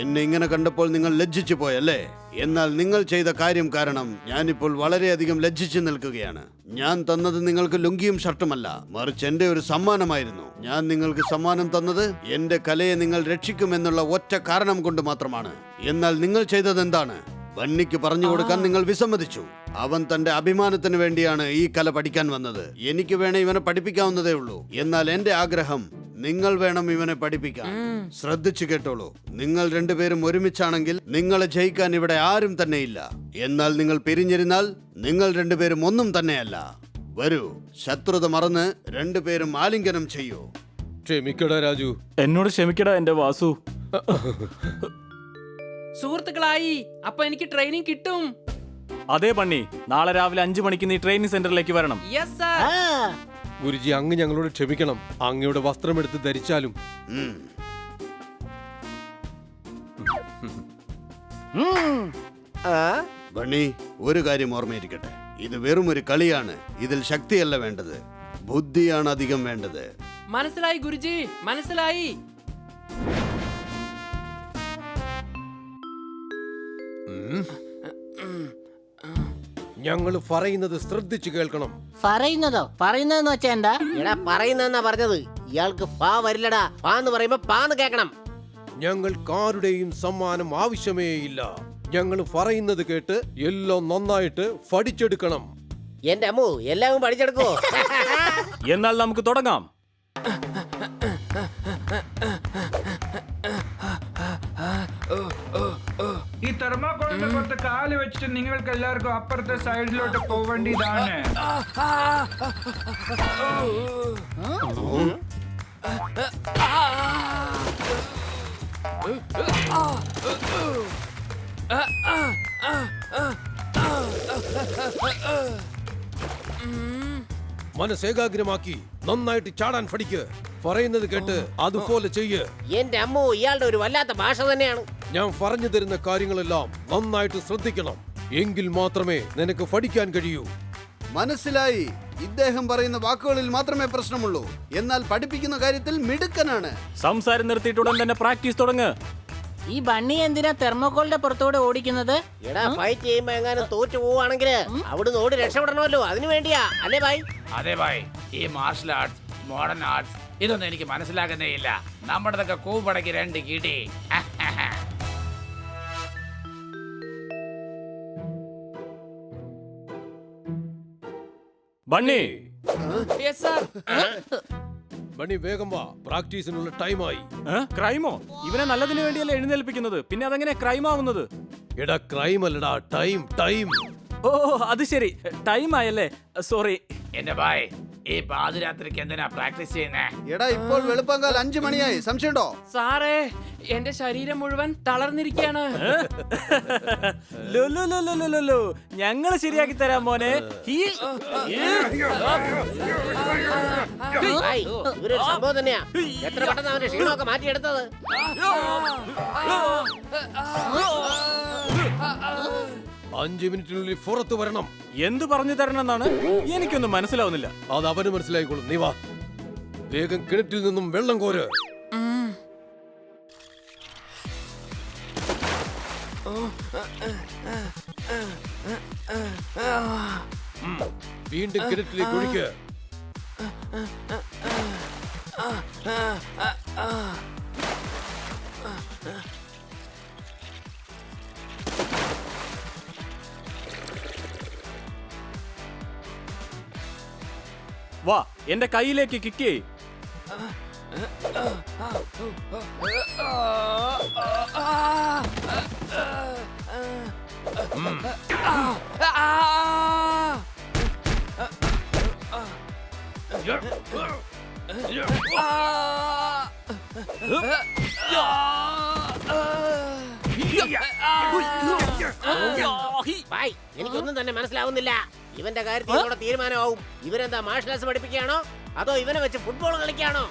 എന്നെ ഇങ്ങനെ കണ്ടപ്പോൾ നിങ്ങൾ ലജ്ജിച്ചു പോയല്ലേ? എന്നാൽ നിങ്ങൾ ചെയ്ത കാര്യം കാരണം ഞാനിപ്പോൾ വളരെയധികം ലജ്ജിച്ചു നിൽക്കുകയാണ്. ഞാൻ തന്നത് നിങ്ങൾക്ക് ലുങ്കിയും ഷർട്ടുമല്ല, മറിച്ച് എന്റെ ഒരു സമ്മാനമായിരുന്നു. ഞാൻ നിങ്ങൾക്ക് സമ്മാനം തന്നത് എന്റെ കലയെ നിങ്ങൾ രക്ഷിക്കുമെന്നുള്ള ഒറ്റ കാരണം കൊണ്ട് മാത്രമാണ്. എന്നാൽ നിങ്ങൾ ചെയ്തത് എന്താണ്? ബണ്ണിക്ക് പറഞ്ഞു കൊടുക്കാൻ നിങ്ങൾ വിസമ്മതിച്ചു. അവൻ തന്റെ അഭിമാനത്തിന് വേണ്ടിയാണ് ഈ കല പഠിക്കാൻ വന്നത്. എനിക്ക് വേണേ ഇവനെ പഠിപ്പിക്കാവുന്നതേ ഉള്ളൂ. എന്നാൽ എന്റെ ആഗ്രഹം നിങ്ങൾ വേണം ഇവനെ പഠിപ്പിക്കാൻ. ശ്രദ്ധിച്ചു കേട്ടോളൂ, നിങ്ങൾ രണ്ടുപേരും ഒരുമിച്ചാണെങ്കിൽ നിങ്ങളെ ജയിക്കാൻ ഇവിടെ ആരും തന്നെയില്ല. എന്നാൽ നിങ്ങൾ പിരിഞ്ഞിരുന്നാൽ നിങ്ങൾ രണ്ടുപേരും ഒന്നും തന്നെയല്ല. വരൂ, ശത്രുത മറന്ന് രണ്ടുപേരും ആലിംഗനം ചെയ്യൂ. ക്ഷമിക്കടാ രാജു. എന്നോട് ക്ഷമിക്കടാ എന്റെ വാസു. സുഹൃത്തുക്കളായി, അപ്പൊ എനിക്ക് ട്രെയിനിങ് കിട്ടും. അതേ പണി, നാളെ രാവിലെ 5 മണിക്ക് നീ ട്രെയിനിങ് സെന്ററിലേക്ക് വരണം. Yes sir. ഗുരുജി, അങ്ങ് ഞങ്ങളോട് ക്ഷമിക്കണം. അങ്ങയുടെ വസ്ത്രമെടുത്ത് ധരിച്ചാലും. ബണ്ണി, ഒരു കാര്യം ഓർമ്മയിരിക്കട്ടെ, ഇത് വെറും ഒരു കളിയാണ്. ഇതിൽ ശക്തിയല്ല വേണ്ടത്, ബുദ്ധിയാണ് അധികം വേണ്ടത്. മനസ്സിലായി ഗുരുജി, മനസ്സിലായി. ഞങ്ങൾ പറയുന്നത് ശ്രദ്ധിച്ചു കേൾക്കണം. പറയുന്നതെന്ന് വെച്ചാ എന്താ? എടാ, പറയുന്നെന്നാ പറഞ്ഞത്. ഇയാൾക്ക് ഫാ വരില്ലടാ. ഫാ എന്ന് പറയുമ്പോ പാന്ന് കേക്കണം. ഞങ്ങൾക്ക് ആരുടെയും സമ്മാനം ആവശ്യമേ ഇല്ല. ഞങ്ങൾ പറയുന്നത് കേട്ട് എല്ലാം നന്നായിട്ട് പഠിച്ചെടുക്കണം. എന്റെ അമ്മു, എല്ലാവരും പഠിച്ചെടുക്കോ? എന്നാൽ നമുക്ക് തുടങ്ങാം. ഈ തെർമാക്കോളിന്റെ പുറത്ത് കാല് വെച്ചിട്ട് നിങ്ങൾക്ക് എല്ലാവർക്കും അപ്പുറത്തെ സൈഡിലോട്ട് പോവേണ്ടിയതാണ്. മനസ്സേകാഗ്രമാക്കി നന്നായിട്ട് ചാടാൻ പഠിക്ക്. പറയുന്നത് കേട്ട് അതുപോലെ ചെയ്യ്. എന്റെ അമ്മു, ഇയാളുടെ ഒരു വല്ലാത്ത ഭാഷ തന്നെയാണ്. ഞാൻ പറഞ്ഞു തരുന്ന കാര്യങ്ങളെല്ലാം നന്നായിട്ട് ശ്രദ്ധിക്കണം. എങ്കിൽ മാത്രമേ നിനക്ക് പഠിക്കാൻ കഴിയൂ. മനസ്സിലായി. ഇദ്ദേഹം പറയുന്ന വാക്കുകളിൽ മാത്രമേ പ്രശ്നമുള്ളൂ, എന്നാൽ പഠിപ്പിക്കുന്ന കാര്യത്തിൽ മിടുക്കനാണ്. സംസാരം നിർത്തിയിട്ടുടൻ തന്നെ പ്രാക്ടീസ് തുടങ്ങ്. ഈ ബണ്ണി എന്തിനാ തെർമോക്കോളിന്റെ പുറത്തോടെ ഓടിക്കുന്നത്? എടാ ഫൈറ്റ് ചെയ്യുമ്പോ എങ്ങാനും തോറ്റു പോവാണെങ്കിൽ അവിടുന്ന് ഓടി രക്ഷപ്പെടണമല്ലോ, അതിനു വേണ്ടിയാ അല്ലേ ഭായ്? അതെ ഭായ്, ഈ മാർഷൽ ആർട്സ്, മോഡേൺ ആർട്സ് ഇതൊന്നും എനിക്ക് മനസ്സിലാക്കുന്നേ ഇല്ല. നമ്മുടെതൊക്കെ കൂപ്പടയ്ക്ക് 2 കിട്ടി. Bunny yes sir. ബണ്ണി വേഗം വാ, പ്രാക്ടീസിനുള്ള ടൈമായി. ക്രൈമോ? ഇവനെ നല്ലതിന് വേണ്ടിയല്ലേ എഴുന്നേൽപ്പിക്കുന്നത്, പിന്നെ അതെങ്ങനെ ക്രൈം ആവുന്നത്? എടാ ക്രൈം അല്ലടാ, ടൈം ടൈം. ഓ അത് ശരി, ടൈം ആയല്ലേ, സോറി. എന്റെ ഭായ്, ഈ പാതിരാത്രിക്ക് എന്തിനാ പ്രാക്ടീസ് ചെയ്യുന്നേ? എടാ ഇപ്പോൾ വെളുപ്പങ്കാൽ 5 മണിയായി, സംശയമുണ്ടോ? സാറേ, എന്റെ ശരീരം മുഴുവൻ തളർന്നിരിക്കുകയാണ്. ഞങ്ങള് ശരിയാക്കി തരാം മോനെ. ഭായ്, ഇവരൊരു സംഭവം തന്നെയാ. എത്ര പെട്ടെന്ന് അവന്റെ ക്ഷീണമൊക്കെ മാറ്റിയെടുത്തത്. 5 മിനിറ്റിനുള്ളിൽ പുറത്തു വരണം. എന്തു പറഞ്ഞു തരണമെന്നാണ്? എനിക്കൊന്നും മനസ്സിലാവുന്നില്ല. അത് അവന് മനസ്സിലായിക്കോളും. നീ വാ, വേഗം കിണറ്റിൽ നിന്നും വെള്ളം കോര്. വീണ്ടും കിണറ്റിലേക്ക് ഒഴിക്ക്. വാ, എന്റെ കയ്യിലേക്ക് കിക്ക് ചെയ്. ഭായ്, എനിക്കൊന്നും തന്നെ മനസ്സിലാവുന്നില്ല. ഇവന്റെ കാര്യത്തിൽ ഇതോടെ തീരുമാനമാവും. ഇവരെന്താ മാർഷൽ ആർട്സ് പഠിപ്പിക്കുകയാണോ അതോ ഇവനെ വെച്ച് ഫുട്ബോൾ കളിക്കുകയാണോ?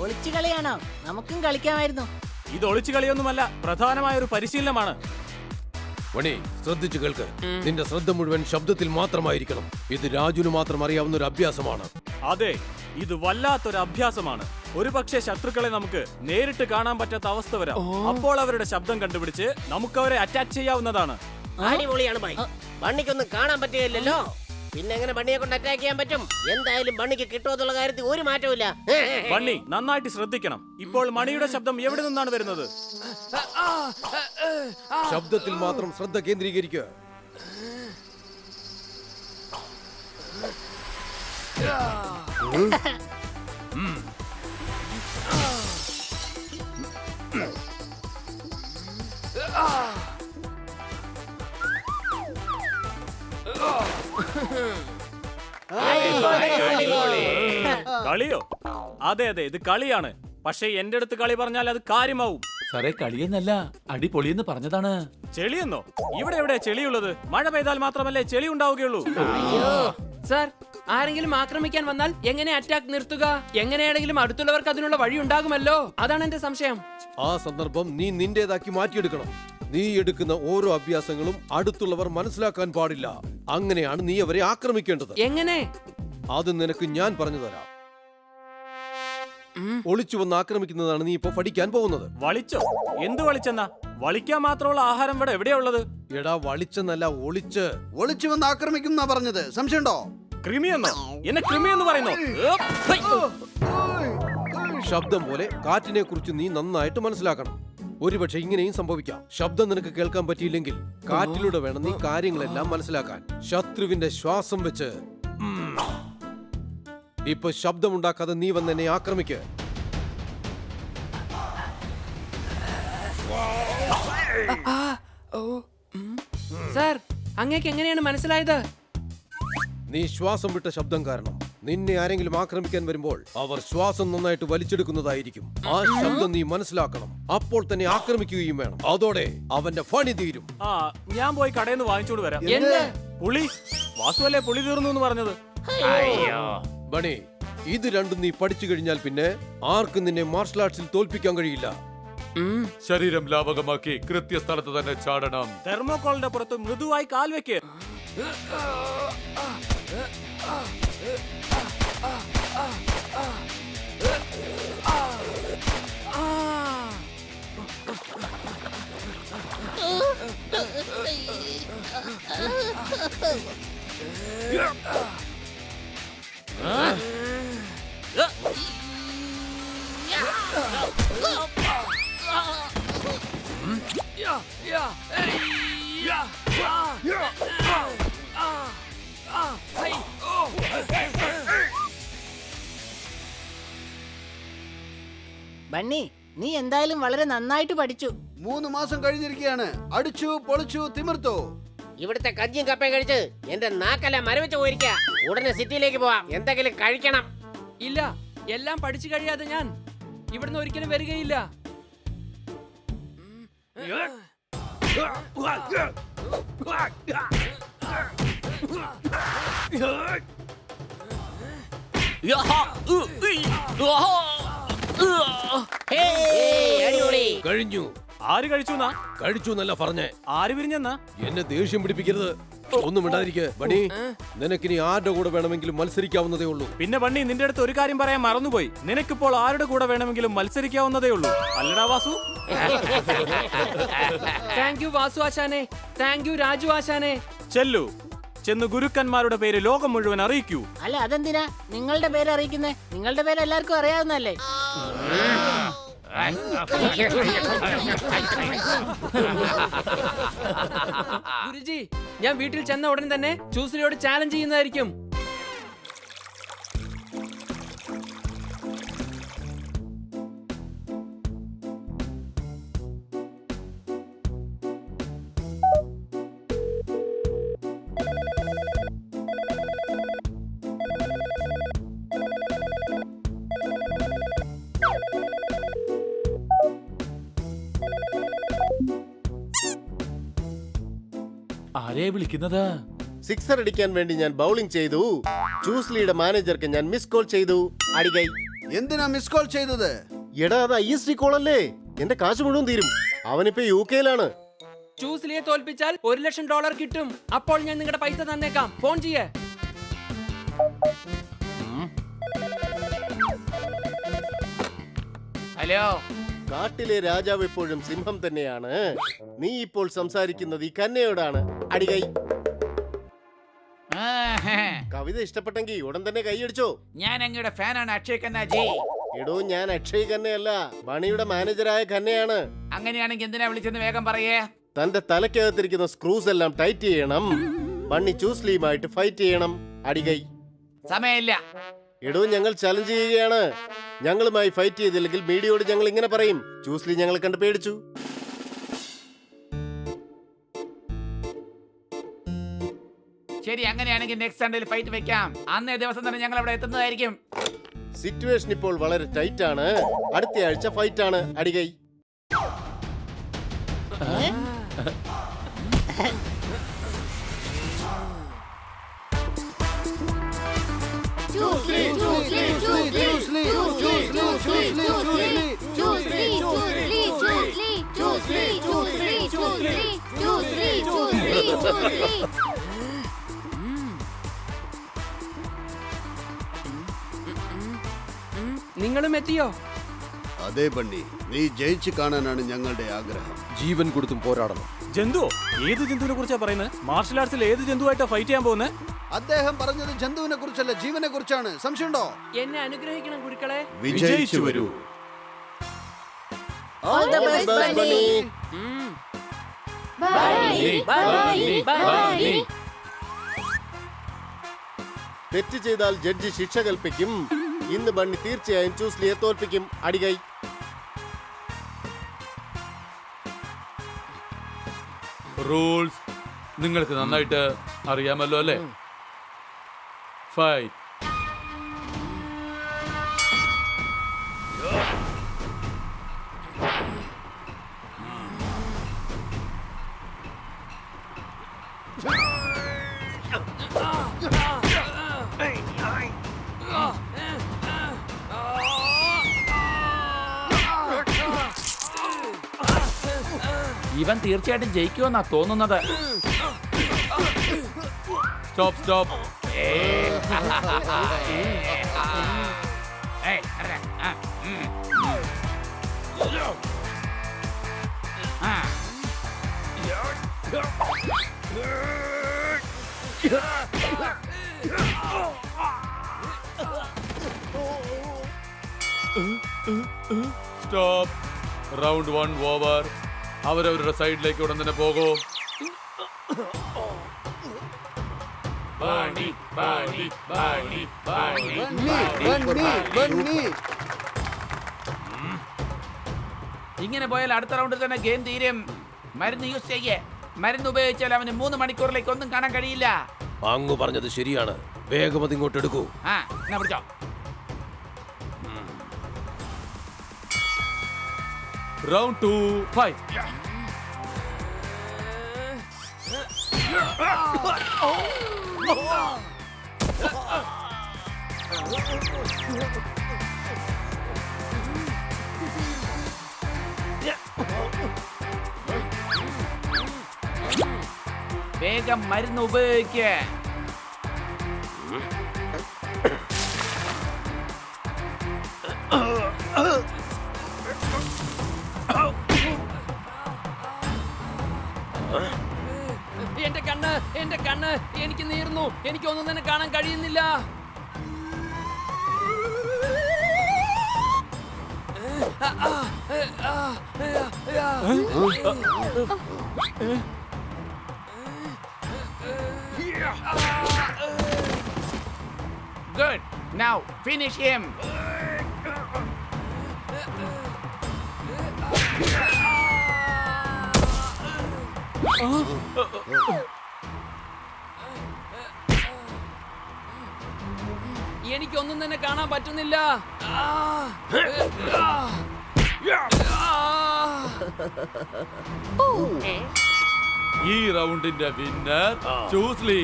ഒളിച്ചു കളിയാണോ? നമുക്കും കളിക്കാമായിരുന്നു. ഇത് ഒളിച്ചു കളിയൊന്നുമല്ല, പ്രധാനമായ ഒരു പരിശീലനമാണ്. വണി, ശ്രദ്ധിച്ചു കേൾക്ക്. നിന്റെ ശ്രദ്ധ മുഴുവൻ ശബ്ദത്തിൽ മാത്രമായിരിക്കണം. ഇത് രാജുന് മാത്രം അറിയാവുന്ന ഒരു അഭ്യാസമാണ്. അതെ, ഇത് വല്ലാത്തൊരു അഭ്യാസമാണ്. ഒരുപക്ഷെ ശത്രുക്കളെ നമുക്ക് നേരിട്ട് കാണാൻ പറ്റാത്ത അവസ്ഥ വരാം. അപ്പോൾ അവരുടെ ശബ്ദം കണ്ടുപിടിച്ച് നമുക്ക് അവരെ അറ്റാക്ക് ചെയ്യാവുന്നതാണ്. അടിപൊളിയാണ് ഭായ്. ബണ്ണിക്കൊന്നും കാണാൻ പറ്റുകയില്ലല്ലോ, പിന്നെ എങ്ങനെ ബണ്ണിയെ കൊണ്ട് അറ്റാക്ക് ചെയ്യാൻ പറ്റും? എന്തായാലും ബണ്ണിക്ക് കിട്ടുമെന്നുള്ള കാര്യത്തിൽ ഒരു മാറ്റമില്ല. ബണ്ണി, നന്നായിട്ട് ശ്രദ്ധിക്കണം. ഇപ്പോൾ മണിയുടെ ശബ്ദം എവിടെ നിന്നാണ് വരുന്നത്? ശബ്ദത്തിൽ മാത്രം ശ്രദ്ധ കേന്ദ്രീകരിക്കുക. കളിയോ? അതെ അതെ, ഇത് കളിയാണ്. പക്ഷെ എന്റെ അടുത്ത് കളി പറഞ്ഞാൽ അത് കാര്യമാവും. സാറേ, കളിയെന്നല്ല, അടിപൊളിയെന്ന് പറഞ്ഞതാണ്. ചെളിയെന്നോ? ഇവിടെ എവിടെ ചെളിയുള്ളത്? മഴ പെയ്താൽ മാത്രമല്ലേ ചെളി ഉണ്ടാവുകയുള്ളൂ. സാർ, ആരെങ്കിലും ആക്രമിക്കാൻ വന്നാൽ എങ്ങനെ അറ്റാക്ക് നിർത്തുക? എങ്ങനെയാണെങ്കിലും അടുത്തുള്ളവർക്ക് അതിനുള്ള വഴി ഉണ്ടാകുമല്ലോ. അതാണ് എന്റെ സംശയം. ആ സന്ദർഭം നീ നിന്റേതാക്കി മാറ്റിയെടുക്കണം. നീ എടുക്കുന്ന ഓരോ അഭ്യാസങ്ങളും അടുത്തുള്ളവർ മനസ്സിലാക്കാൻ പാടില്ല. അങ്ങനെയാണ് നീ അവരെ ആക്രമിക്കേണ്ടത്. എങ്ങനെ? അത് നിനക്ക് ഞാൻ പറഞ്ഞു തരാം. ഒളിച്ചു വന്ന് ആക്രമിക്കുന്നതാണ് നീ ഇപ്പൊ പഠിക്കാൻ പോകുന്നത്. വളിച്ചോ? എന്ത് വളിച്ചെന്നാ? വളിക്കാൻ മാത്രമുള്ള ആഹാരം ഇവിടെ എവിടെയാ ഉള്ളത്? എടാ, വളിച്ചെന്നല്ല, ഒളിച്ച്. ഒളിച്ചു വന്ന് ആക്രമിക്കുന്ന പറഞ്ഞത്, സംശയമുണ്ടോ? കൃമിയെന്നോ? എന്നെ കൃമിയെന്ന് പറയുന്നു? ശബ്ദം പോലെ കാറ്റിനെ കുറിച്ച് നീ നന്നായിട്ട് മനസ്സിലാക്കണം. ഒരുപക്ഷെ ഇങ്ങനെയും സംഭവിക്കാം. ശബ്ദം നിനക്ക് കേൾക്കാൻ പറ്റിയില്ലെങ്കിൽ കാറ്റിലൂടെ വേണം നീ കാര്യങ്ങളെല്ലാം മനസ്സിലാക്കാൻ. ശത്രുവിന്റെ ശ്വാസം വെച്ച് ഇപ്പൊ ശബ്ദമുണ്ടാക്കാതെ നീ വന്ന് എന്നെ ആക്രമിക്ക്. സാർ, അങ്ങേക്ക് എങ്ങനെയാണ് മനസ്സിലായത്? നീ ശ്വാസം വിട്ട ശബ്ദം കാരണം നിന്നെ ആരെങ്കിലും ആക്രമിക്കാൻ വരുമ്പോൾ അവർ ശ്വാസം നന്നായിട്ട് വലിച്ചെടുക്കുന്നതായിരിക്കും. ആ ശബ്ദം നീ മനസ്സിലാക്കണം. അപ്പോൾ തന്നെ ആക്രമിക്കുകയും വേണം. അതോടെ അവന്റെ പണി തീരും. ഞാൻ പോയി കടയിൽ നിന്ന് വാങ്ങിച്ചോണ്ട് വരാം. പുളി വാസുവല്ലേ പുളി തീർന്നു എന്ന് പറഞ്ഞത്? ബണി, ഇത് രണ്ടും നീ പഠിച്ചു കഴിഞ്ഞാൽ പിന്നെ ആർക്കും നിന്നെ മാർഷൽ ആർട്സിൽ തോൽപ്പിക്കാൻ കഴിയില്ല. ശരീരം ലാവകമാക്കി കൃത്യസ്ഥലത്ത് തന്നെ ചാടണം. തെർമോക്കോളിന്റെ പുറത്ത് മൃദുവായി കാൽ വെക്ക്. ബണ്ണി, നീ എന്തായാലും വളരെ നന്നായിട്ട് പഠിച്ചു. 3 മാസം കഴിഞ്ഞിരിക്കുകയാണ്. അടിച്ചു പൊളിച്ചു തിമിർത്തു. ഇവിടുത്തെ കഞ്ഞിയും കപ്പയും കഴിച്ച് എന്റെ നാക്കെല്ലാം മരവിച്ച് പോയിരിക്ക. ഉടനെ സിറ്റിയിലേക്ക് പോവാം, എന്തെങ്കിലും കഴിക്കണം. ഇല്ല, എല്ലാം പഠിച്ചു കഴിയാതെ ഞാൻ ഇവിടുന്ന് ഒരിക്കലും വരികയില്ല. കഴിഞ്ഞു. ആര് കഴിച്ചു കഴിച്ചു എന്നല്ല പറഞ്ഞേ. ആര് പിരിഞ്ഞെന്നാ? എന്നെ ദേഷ്യം പിടിപ്പിക്കരുത്. ഒന്നും മിണ്ടാതിരിക്കെ. ബണി, നിനക്കിനി ആരുടെ കൂടെ വേണമെങ്കിലും മത്സരിക്കാവുന്നതേ ഉള്ളൂ. പിന്നെ ബണ്ണി, നിന്റെ അടുത്ത് ഒരു കാര്യം പറയാൻ മറന്നുപോയി. നിനക്കിപ്പോൾ ആരുടെ കൂടെ വേണമെങ്കിലും മത്സരിക്കാവുന്നതേ ഉള്ളൂ, അല്ലടാ വാസു? താങ്ക് യു വാസു ആശാനെ. താങ്ക് യു രാജു ആശാനെ. ചെല്ലു, ചെന്ന് ഗുരുക്കന്മാരുടെ പേര് ലോകം മുഴുവൻ അറിയിക്കൂ. അല്ല, അതെന്തിനാ നിങ്ങളുടെ പേര് അറിയിക്കുന്നേ? നിങ്ങളുടെ പേര് എല്ലാവർക്കും അറിയാവുന്നല്ലേ? ഗുരുജി, ഞാൻ വീട്ടിൽ ചെന്ന ഉടൻ തന്നെ ചൂസ്ലിയോട് ചാലഞ്ച് ചെയ്യുന്നതായിരിക്കും. ആരെയാ വിളിക്കുന്നത്? സിക്സർ അടിക്കാൻ വേണ്ടി ഞാൻ ബൗളിംഗ് ചെയ്തു. ചൂസ്ലിയുടെ മാനേജർക്ക് ഞാൻ മിസ് കോൾ ചെയ്തു. അടികൈ. എന്തിനാ മിസ് കോൾ ചെയ്തത്? എടാ, അത് ISD കോൾ അല്ലേ? എന്റെ കാശ് മുഴുവൻ തീരും. അവനിപ്പോ UK-യിലാണ്. ചൂസ്ലിയെ തോൽപ്പിച്ചാൽ $1,00,000 കിട്ടും. അപ്പോൾ ഞാൻ നിങ്ങളുടെ പൈസ തന്നേക്കാം. ഫോൺ ചെയ്യേ. ഹലോ. കാട്ടിലെ രാജാവ് എപ്പോഴും സിംഹം തന്നെയാണ്. നീ ഇപ്പോൾ സംസാരിക്കുന്നത് ഈ കന്നയോടാണ്. അടികൈ. കവിത ഇഷ്ടപ്പെട്ടെങ്കിൽ ഉടൻ തന്നെ കൈയടിച്ചോ. ഞാൻ അങ്ങയുടെ ഫാനാണ് അക്ഷയ് ഖന്നാജി. എടോ, ഞാൻ അക്ഷയ് ഖന്നയല്ല, ബണിയുടെ മാനേജറായ ഖന്നയാണ്. അങ്ങനെയാണെങ്കിൽ എന്തിനാ വിളിച്ചെന്ന് വേഗം പറയേ. തന്റെ തലക്കകത്തിരിക്കുന്ന സ്ക്രൂസ് എല്ലാം ടൈറ്റ് ചെയ്യണം. ബണ്ണി ചൂസ്ലിയുമായിട്ട് ഫൈറ്റ് ചെയ്യണം. അടികൈ. സമയമില്ല. എടോ, ഞങ്ങൾ ചലഞ്ച് ചെയ്യുകയാണ്. ഞങ്ങളുമായി ഫൈറ്റ് ചെയ്തില്ലെങ്കിൽ മീഡിയയോട് ഞങ്ങൾ ഇങ്ങനെ പറയും: ചൂസ്ലി ഞങ്ങളെ കണ്ട് പേടിച്ചു. ശരി, അങ്ങനെയാണെങ്കിൽ നെക്സ്റ്റ് സൺഡേയിൽ ഫൈറ്റ് വെക്കാം. അന്നേ ദിവസം തന്നെ ഞങ്ങൾ അവിടെ എത്തുന്നതായിരിക്കും. സിറ്റുവേഷൻ ഇപ്പോൾ വളരെ ടൈറ്റ് ആണ്. അടുത്ത ആഴ്ച ഫൈറ്റ് ആണ്. അടികൈ. നിങ്ങളും എത്തിയോ? അതെ ബണ്ണി, നീ ജയിച്ചു കാണാനാണ് ഞങ്ങളുടെ ആഗ്രഹം. ജീവൻ കൊടുത്തും പോരാടണം. ജന്തുവോ? ഏത് ജന്തുവിനെ കുറിച്ചാ പറയുന്നത്? മാർഷൽ ആർട്സിൽ ഏത് ജന്തുവായിട്ടാ ഫൈറ്റ് ചെയ്യാൻ പോകുന്നത്? അദ്ദേഹം പറഞ്ഞത് ജന്തുവിനെ കുറിച്ചല്ല, ജീവനെ കുറിച്ചാണ്. സംശയമുണ്ടോ? എന്നെ അനുഗ്രഹിക്കണം ഗുരുക്കളെ. വിജയിച്ചു വരൂ. All the best, Bunny. തെറ്റ് ചെയ്താൽ ജഡ്ജി ശിക്ഷ കൽപ്പിക്കും. ഇന്ന് ബണ്ണി തീർച്ചയായും ചൂസ്ലിയെ തോൽപ്പിക്കും. അടികൈ. റൂൾസ് നിങ്ങൾക്ക് നന്നായിട്ട് അറിയാമല്ലോ അല്ലേ? ഫൈറ്റ്. ഇവൻ തീർച്ചയായിട്ടും ജയിക്കുമെന്നാ തോന്നുന്നത്. Stop stop. Stop. Round 1 over. അവരവരുടെ സൈഡിലേക്ക് ഉടൻ തന്നെ പോകൂ. ഇങ്ങനെ പോയാൽ അടുത്ത റൗണ്ടിൽ തന്നെ ഗെയിം തീരും. മരുന്ന് യൂസ് ചെയ്യേ. മരുന്ന് ഉപയോഗിച്ചാൽ അവന് 3 മണിക്കൂറിലേക്ക് ഒന്നും കാണാൻ കഴിയില്ല. അങ്ങ് പറഞ്ഞത് ശരിയാണ്. വേഗം അത് ഇങ്ങോട്ട് എടുക്കൂ. ആ എന്നാ പിടിച്ചോ. Round 2 fight. വേഗം മരുന്ന് ഉപയോഗിക്കേ. എന്റെ കണ്ണ് എനിക്ക് നീറുന്നു. എനിക്ക് ഒന്നും തന്നെ കാണാൻ കഴിയുന്നില്ല. Good. Now finish him. എനിക്കൊന്നും തന്നെ കാണാൻ പറ്റുന്നില്ല. ഈ റൗണ്ടിന്റെ വിന്നർ ചൂസ്ലി.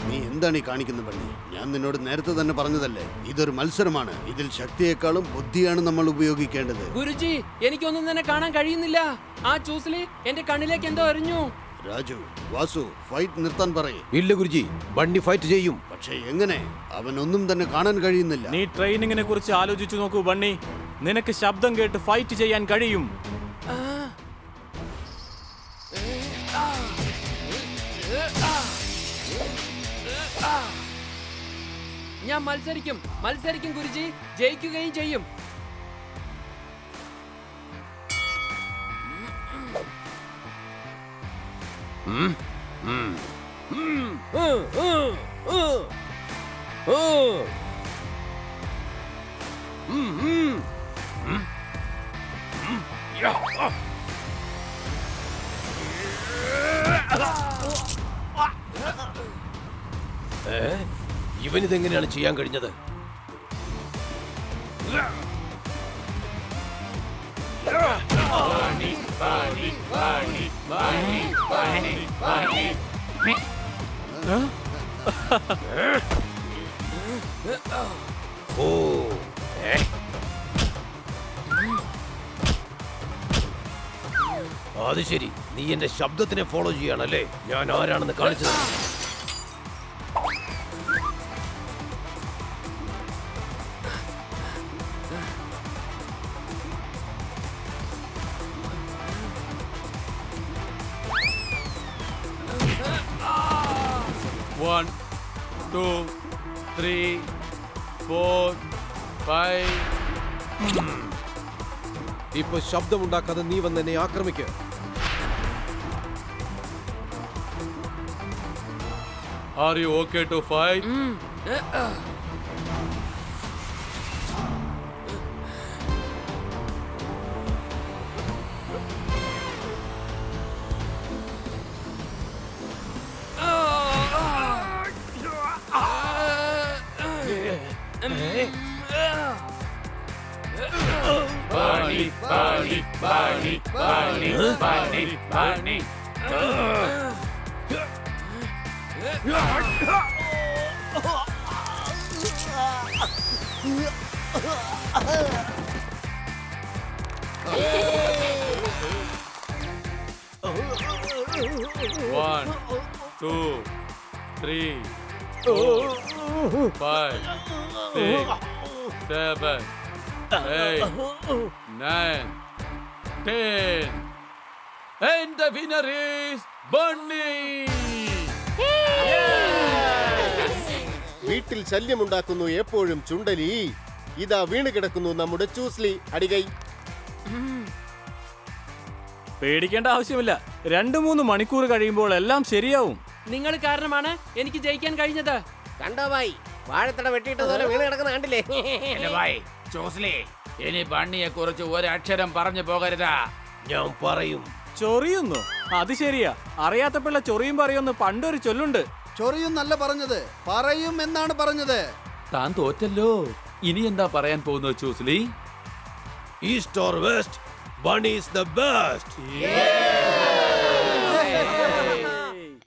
നീ എന്താണ് ഈ കാണിക്കുന്നത് ബണ്ണി? ഞാൻ നിന്നോട് നേരത്തെ തന്നെ പറഞ്ഞതല്ലേ, ഇതൊരു മത്സരമാണ്. ഇതിൽ ശക്തിയേക്കാളും ബുദ്ധിയാണ് നമ്മൾ ഉപയോഗിക്കേണ്ടത്. ഗുരുജി, എനിക്കൊന്നും തന്നെ കാണാൻ കഴിയുന്നില്ല. ആ ചൂസ്ലി എന്റെ കണ്ണിലേക്ക് എന്തോ എറിഞ്ഞു. രാജു, വാസു, ഫൈറ്റ് നിർത്താൻ പറയേ. ഇല്ല ഗുരുജി, ബണ്ണി ഫൈറ്റ് ചെയ്യും. പക്ഷേ എങ്ങനെ? അവനൊന്നും തന്നെ കാണാൻ കഴിയുന്നില്ല. നീ ട്രെയിനിങ്ങിനെ കുറിച്ച് ആലോചിച്ചു നോക്കൂ ബണ്ണി. നിനക്ക് ശബ്ദം കേട്ട് ഫൈറ്റ് ചെയ്യാൻ കഴിയും. ഞാൻ മത്സരിക്കും ഗുരുജി. ജയിക്കുകയും ചെയ്യും. ഇവനിതെങ്ങനെയാണ് ചെയ്യാൻ കഴിഞ്ഞത്? അത് ശരി, നീ എന്റെ ശബ്ദത്തിനെ ഫോളോ ചെയ്യാണല്ലേ? ഞാൻ ആരാണെന്ന് കാണിച്ചത്. One, 2, 3, 4, 5. ഇപ്പൊ ശബ്ദമുണ്ടാക്കാതെ നീ വന്ന് എന്നെ ആക്രമിക്കുക. Are you okay to fight? Barney. One, 2, 3, 4, 5, 6, 7, 8, 9, 10. And the winner is Bunny! Hey! കാട്ടിൽ ശല്യമുണ്ടാക്കുന്നു എപ്പോഴും ചുണ്ടലി. ഇതാ വീണ് കിടക്കുന്നു നമ്മുടെ ചൂസ്ലി. അടികൈ. പേടിക്കേണ്ട ആവശ്യമില്ല. 2-3 മണിക്കൂർ കഴിയുമ്പോൾ എല്ലാം ശരിയാവും. നിങ്ങൾ കാരണമാണ് എനിക്ക് ജയിക്കാൻ കഴിഞ്ഞത്. കണ്ടോ ഭായ്, വാഴത്തട വെട്ടിയിട്ടതുപോലെ വീണ് കിടക്കുന്ന കണ്ടില്ലേ? എന്റെ ഭായ് ചോസ്ലി, ഇനി ബണ്ണിയെ കുറിച്ച് ഒരക്ഷരം പറഞ്ഞു പോകരുതാ. ഞാൻ പറയും. ചൊറിയുന്നു? അത് ശരിയാ. അറിയാത്ത പിള്ള ചൊറിയും പറയുമെന്ന് പണ്ടൊരു ചൊല്ലുണ്ട്. ചൊറിയുന്നല്ല പറഞ്ഞത്, പറയും എന്നാണ് പറഞ്ഞത്. താൻ തോറ്റല്ലോ. ഇനി എന്താ പറയാൻ പോകുന്നത് ചോസ്ലി? East or west, bunny is the best.